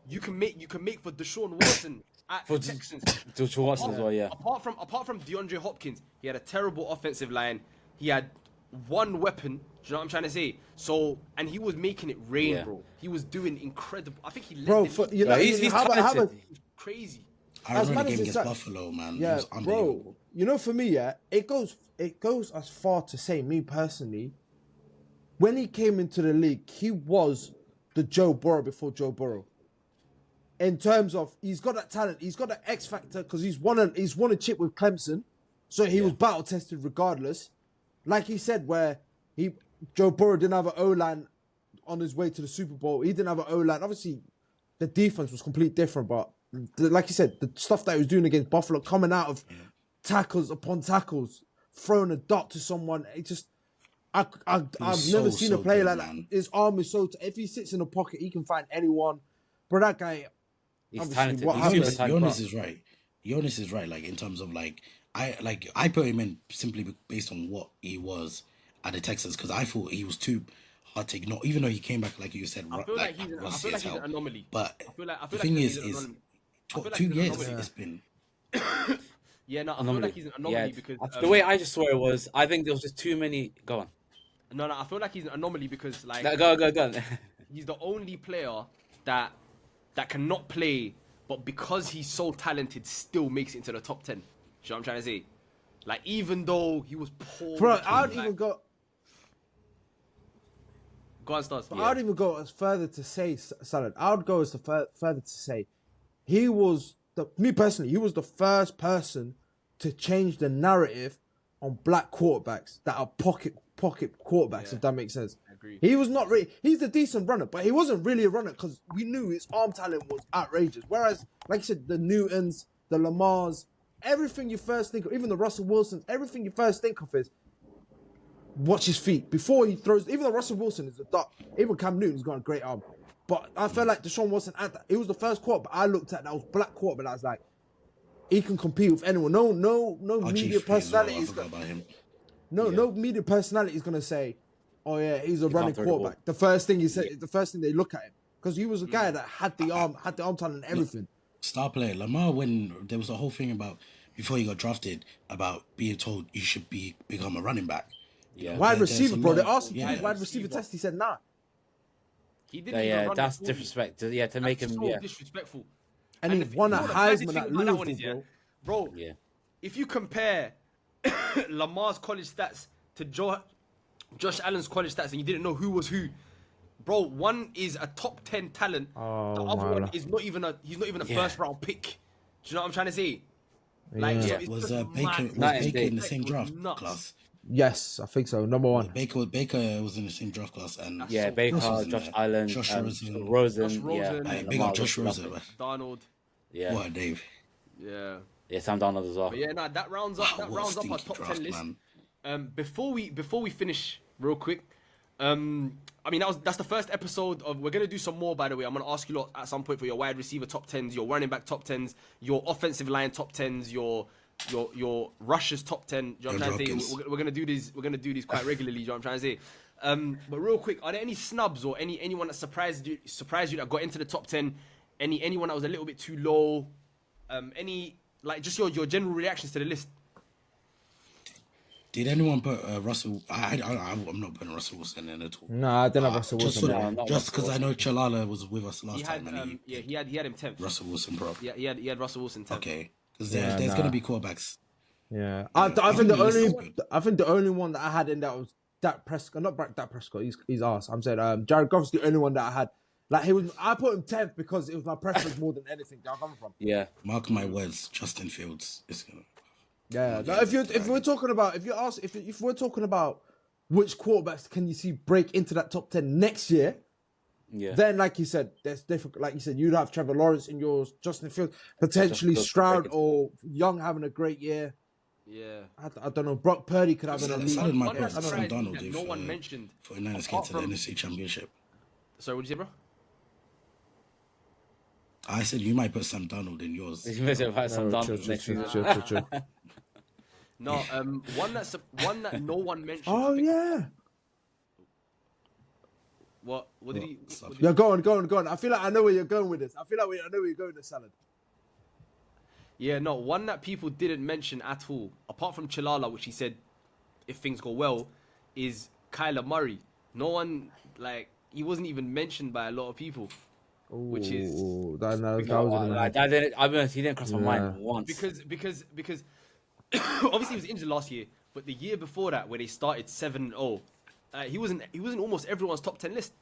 you can make for Deshaun Watson at For the Texans. Deshaun Watson as well, yeah. Apart from DeAndre Hopkins, he had a terrible offensive line. He had one weapon. Do you know what I'm trying to say? So, and he was making it rain, Yeah. bro. He was doing incredible. I think he led Bro, the for, league. you know, he's how about talented. Crazy. I as remember mad the as game it's against like- Buffalo, man. It yeah, was bro. unbelievable. You know, for me, yeah, it goes as far to say, me personally, when he came into the league, he was the Joe Burrow before Joe Burrow. In terms of, he's got that talent, he's got that X factor because he's won a chip with Clemson, so he was battle tested regardless. Like he said, where Joe Burrow didn't have an O-line on his way to the Super Bowl. He didn't have an O-line. Obviously, the defense was completely different, but like you said, the stuff that he was doing against Buffalo, coming out of tackles upon tackles, throwing a dot to someone, it just. I've never seen a player good, like that. man. His arm is so. If he sits in a pocket, he can find anyone. But that guy, He's obviously, talented. what He's happened- super talented. Jonas is right. Jonas is right. Like in terms of I put him in simply based on what he was at the Texans because I thought he was too hard to ignore. Even though he came back like you said, I feel like he's rusty as an hell. anomaly. But I feel like the he's thing an is anomaly. I feel like 2 he's an years anomaly. it's been. Yeah, no, I feel Anomaly. like he's an anomaly Yeah. because The way I just saw it was, I think there was just too many. Go on. no, I feel like he's an anomaly because like Go. he's the only player that cannot play, but because he's so talented, still makes it into the top 10. You know what I'm trying to say? Like even though he was poor, bro, I would like, even go. go on, stars. I would even go as further to say, Salad. I would go as further to say, he was me personally. He was the first person to change the narrative on black quarterbacks that are pocket quarterbacks. If that makes sense. I agree. He was not really. He's a decent runner, but he wasn't really a runner because we knew his arm talent was outrageous. Whereas, like you said, the Newtons, the Lamars, everything you first think of, even the Russell Wilsons, everything you first think of is watch his feet before he throws. Even though Russell Wilson is a dot, even Cam Newton's got a great arm. But I felt like Deshaun Watson at that. It was the first quarterback I looked at that was black quarterback. I was like, he can compete with anyone. No media personality I is forgot about him. no media personality is gonna say, oh yeah, he's a running throw the ball. quarterback. The first thing he said, the first thing they look at him because he was a guy that had the arm talent and everything. Star player Lamar, when there was a whole thing about before he got drafted about being told you should become a running back. Yeah. Wide there's receiver, a bro. They lot- asked him to yeah. do wide receiver test. He said nah. He didn't even Yeah, run that's the 40. disrespect. Yeah, to make That's him. so Yeah. disrespectful. And he the- won you a know what the crazy Heisman thing at about that one is, Louisville, bro. Yeah. If you compare Lamar's college stats to Josh Allen's college stats, and you didn't know who was who, bro, one is a top 10 talent. The other one is not even he's not even a Yeah. first round pick. Do you know what I'm trying to say? Like, so it's Was just Baker mad. was Nice, Baker in the Baker same was draft nuts. class? Yes, I think so. Number one. Baker was in the same draft class, and Yeah, So Baker, Who else was in Josh there? Allen, Josh Rosen. Rosen, Josh yeah, Rosen. Hey, and big Lamar up Josh was Rosen. lovely. Donald. Yeah, What, Dave? Yeah. yeah, Sam Darnold as well. But yeah, nah, that rounds up. That What a rounds up our stinky top draft, 10 list. man. Before we finish, real quick. I mean that's the first episode of. We're gonna do some more, by the way. I'm gonna ask you lot at some point for your wide receiver top 10s, your running back top 10s, your offensive line top 10s, your rushers top 10. Do you know what I'm trying to Andrew say? Hopkins. We're gonna do these. We're gonna do these quite regularly. Do you know what I'm trying to say? But real quick, are there any snubs or anyone that surprised you that got into the top 10? Anyone that was a little bit too low? Any like just your general reactions to the list? Did anyone put Russell? I'm not putting Russell Wilson in at all. No, I don't have Russell Just Wilson. No, not because I know Chalala was with us last He had time, and he had him 10th. Russell Wilson, bro. Yeah, he had Russell Wilson 10th. Okay, because Yeah, there's nah. gonna be quarterbacks. Yeah, I think think the the list is only good. I think the only one that I had in that was Dak Prescott, not Dak Prescott. He's ass. I'm saying Jared Goff's the only one that I had. Like I put him 10th because it was my preference more than anything. Where I'm coming from. Yeah, Mark my words, Justin Fields is gonna. Yeah. No, if we're talking about if we're talking about which quarterbacks can you see break into that top 10 next year, yeah. then like you said, there's different. Like you said, you'd have Trevor Lawrence in yours, Justin Fields, potentially Fields could Stroud break into or Young having a great year. Yeah. I don't know. Brock Purdy could have an elite. Salah might One put that Sam surprised me Darnold that if no one mentioned. 49ers apart get to the from- NFC Championship. Sorry, what did you say, bro? I said you might put Sam Darnold in yours. You missed it about some No, Donald next season. chill. No, one that no one mentioned. I Oh think- yeah. What did he? Stuff. Yeah, go on. I feel like I know where you're going with this. I know where you're going with this, Salad. Yeah, no, one that people didn't mention at all, apart from Chalala, which he said, if things go well, is Kyler Murray. No one, like, he wasn't even mentioned by a lot of people. Which is- that was Like, I didn't. I mean, he didn't cross my mind once. Because obviously he was injured last year, but the year before that, where they started 7-0, he wasn't almost everyone's top 10 list.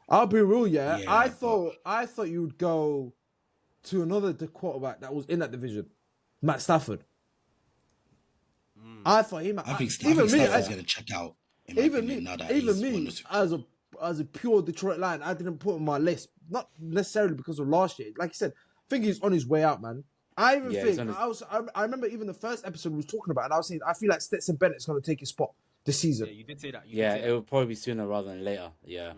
I'll be real, yeah. Yeah, I but- thought you would go to another quarterback that was in that division, Matt Stafford. I thought he might. I think even me, Stafford's going to check out. In my even me, opinion, now that even he's won me, the Super as a pure Detroit Lion, I didn't put him on my list. Not necessarily because of last year. Like you said, I think he's on his way out, man. I even Yeah, he's think on his- I remember even the first episode we was talking about, and I was saying I feel like Stetson Bennett's going to take his spot this season. Yeah, you did say that. Yeah, it would probably be sooner rather than later. Yeah.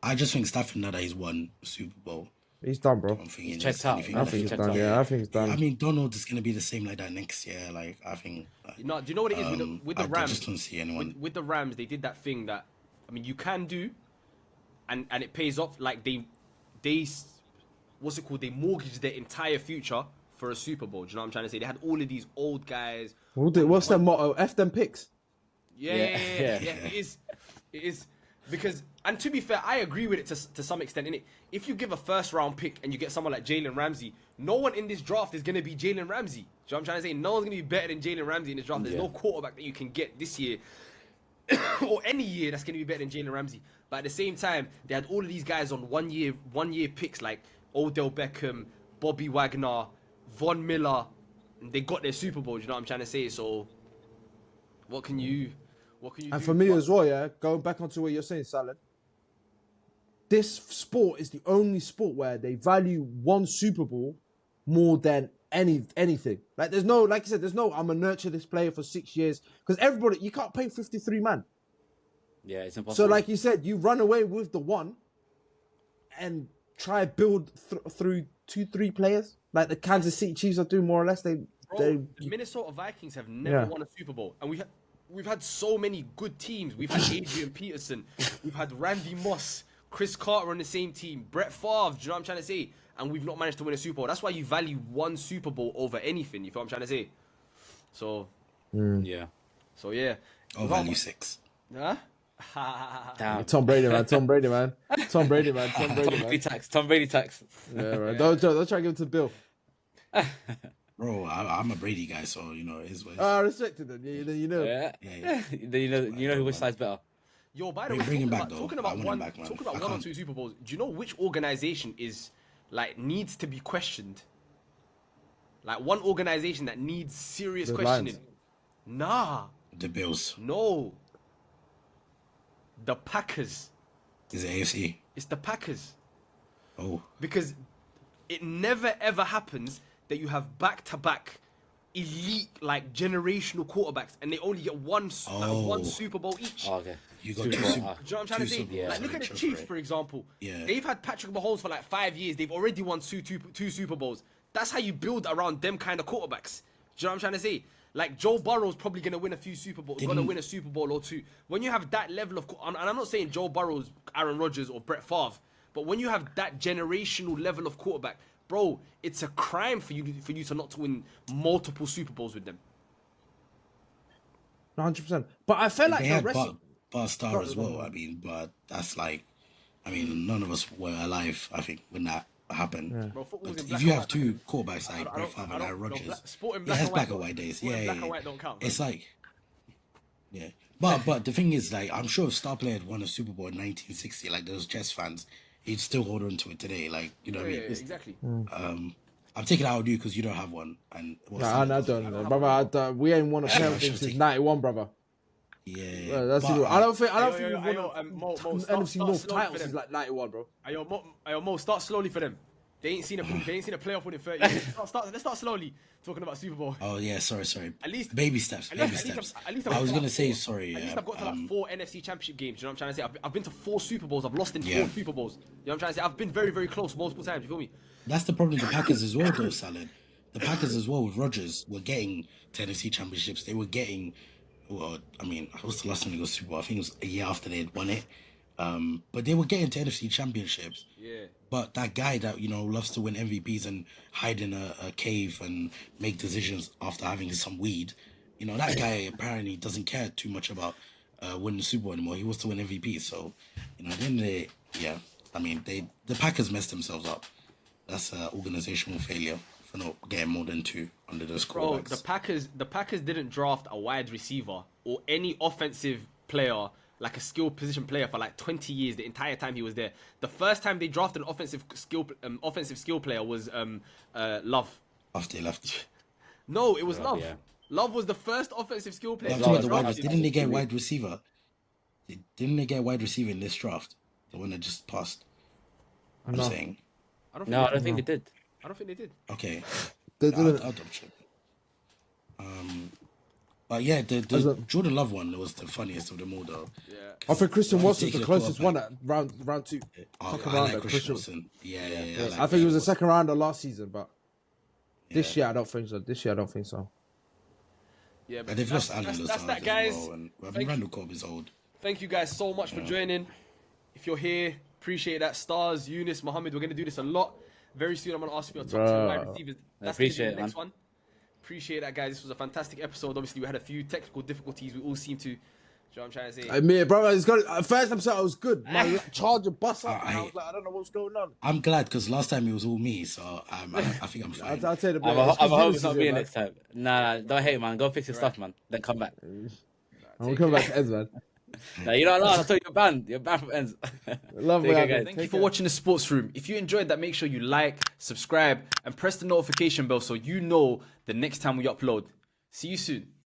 I just think Stafford, now that he's won the Super Bowl, He's done, bro. I don't think he checked needs out. anything I left. think he's checked done. out. Yeah, I think he's done. I mean, Donald is going to be the same like that next year. Like, I think. Do you know what it is with the I Rams? just don't see anyone. With the Rams, they did that thing that, I mean, you can do, and it pays off. Like they, what's it called? They mortgaged their entire future for a Super Bowl. Do you know what I'm trying to say? They had all of these old guys. What's their motto? F them picks. Yeah. It is because, and to be fair, I agree with it to some extent. Innit? If you give a first round pick and you get someone like Jalen Ramsey, no one in this draft is gonna be Jalen Ramsey. Do you know what I'm trying to say? No one's gonna be better than Jalen Ramsey in this draft. There's no quarterback that you can get this year or any year that's gonna be better than Jalen Ramsey. But at the same time, they had all of these guys on one year picks like Odell Beckham, Bobby Wagner, Von Miller. And they got their Super Bowl. Do you know what I'm trying to say? So, what can you And do? for me as well, yeah, going back onto what you're saying, Salad, this sport is the only sport where they value one Super Bowl more than anything. Like, there's no, like you said, there's no, I'm going to nurture this player for 6 years. Because everybody, you can't pay 53 man. Yeah, it's impossible. So, like you said, you run away with the one and try build through 2-3 players. Like the Kansas City Chiefs are doing more or less. Bro, the Minnesota Vikings have never won a Super Bowl, and we've had so many good teams. We've had Adrian Peterson, we've had Randy Moss, Chris Carter on the same team, Brett Favre. Do you know what I'm trying to say? And we've not managed to win a Super Bowl. That's why you value one Super Bowl over anything. You feel what I'm trying to say? So yeah. yeah. Or value 6. Huh? Damn. Tom Brady, man. Tom Brady, man. Tom Brady tax. Yeah, right. Don't try to give it to Bill. Bro, I'm a Brady guy, so, you know, it is what it is. I respect it then. You know. Yeah. Yeah. Then you know who which side's better. Yo, by the way, Bring him talking back, about, though. talking I about want one, him back, man. talking about I one or can't. two Super Bowls. Do you know which organization is like needs to be questioned? Like one organization that needs serious The questioning. Lions. Nah, The Bills. no. The Packers. Is it AFC? It's the Packers Oh. because it never ever happens that you have back-to-back elite like generational quarterbacks and they only get one Oh. Super Bowl each. Oh, okay. You got Super two Bowl, Super Do you know what I'm trying to say? Super Bowls Like, look on at the each Chiefs, other. for example. Yeah. They've had Patrick Mahomes for like 5 years. They've already won two Super Bowls. That's how you build around them kind of quarterbacks. Do you know what I'm trying to say? Like, Joe Burrow's probably going to win a few Super Bowls, going to win a Super Bowl or two. When you have that level of... And I'm not saying Joe Burrow's Aaron Rodgers or Brett Favre, but when you have that generational level of quarterback, bro, it's a crime for you to not to win multiple Super Bowls with them. 100%. But I felt like They the had rest. Bar Star as well. I mean, but that's like, I mean, none of us were alive, I think, when that happened. Bro, football's But in black if you and have white. two quarterbacks like I Brett don't- Favre I and don't- Aaron no, Rodgers, sport in yeah, black that's and black white and white don't- days. sport in Yeah, black yeah, and white don't count, It's like, yeah. But the thing is, like, I'm sure if Star Player had won a Super Bowl in 1960, like those Jets fans, he'd still hold on to it today. Like, you know what I Yeah, mean? exactly. I'm taking it out of you because you don't have one. And well, Nah, Sam I does. don't, brother. We ain't won a Yeah, playoff I game should since take- '91, brother. Yeah, That's but, it. I don't think Yo, we've yo, won yo, a Mo, NFC start North slowly title for since them. like '91, bro. Mo, start slowly for them. They ain't seen a playoff win in 30 years. Let's start slowly talking about Super Bowl. Oh yeah, sorry. At least baby steps. At Baby least steps. I've I was got gonna to say four- sorry. At least Yeah, I've got to like 4 NFC Championship games. You know what I'm trying to say? I've been to 4 Super Bowls. I've lost in 4 Yeah. Super Bowls. You know what I'm trying to say? I've been very, very close multiple times. You feel me? That's the problem with the Packers as well, though, Salad. The Packers as well with Rodgers were getting to NFC championships. They were getting, well, I mean, I was the last time they got Super Bowl. I think it was a year after they had won it. But they were getting to NFC championships. Yeah. But that guy that, you know, loves to win MVPs and hide in a cave and make decisions after having some weed, you know, that guy apparently doesn't care too much about winning the Super Bowl anymore. He wants to win MVP. So, you know, at the end of the day, yeah, I mean, the Packers messed themselves up. That's an organizational failure for not getting more than 2 under those Bro, quarterbacks. the Packers didn't draft a wide receiver or any offensive player, like a skill position player, for like 20 years. The entire time he was there. The first time they drafted an offensive skill player was Love. After they left. No, it was Love. yeah. Love was the first offensive skill player. I'm they talking about the wide, drafted. didn't they get a wide receiver? Didn't they get a wide receiver in this draft? The one that just passed. I'm saying. I don't think No, they I don't think they did. I don't think they did. Okay. They I'll didn't. double check. But yeah, the As a- Jordan Love one was the funniest of them all, though. Yeah. I think Christian Watson's the Particular closest one quarterback. at round 2. Oh, Second I rounder, like Christian Watson. Yeah. I like think it was Christian a second rounder last season, but this Yeah. year I don't think so. Yeah, But they've lost Alan that's Lazard that, as guys. well, and I Thank mean, you. Randall Cobb is old. Thank you guys so much for joining. If you're here, appreciate that. Stars, Eunice, Mohammed, we're going to do this a lot. Very soon, I'm going to ask you your top 10 wide receivers. That's gonna be appreciate the it, next man. one. Appreciate that, guys. This was a fantastic episode. Obviously, we had a few technical difficulties. We all seem to. You know what I'm trying to say? I mean, bro, it's got first episode I was good. My charger bust up, and I I- was like, I don't know what's going on. I'm glad because last time it was all me, so I think I'm fine. I'll tell you the I'm best. hoping it's not me next time. Nah, don't hate, man. Go fix your stuff, man. Then come back. I'm gonna come back to Eds, man. Nah, you don't know. I told you you're banned. You're banned from ends. Love Take me, care, guys. Thank you for watching the Sports Room. If you enjoyed that, make sure you like, subscribe, and press the notification bell so you know the next time we upload. See you soon.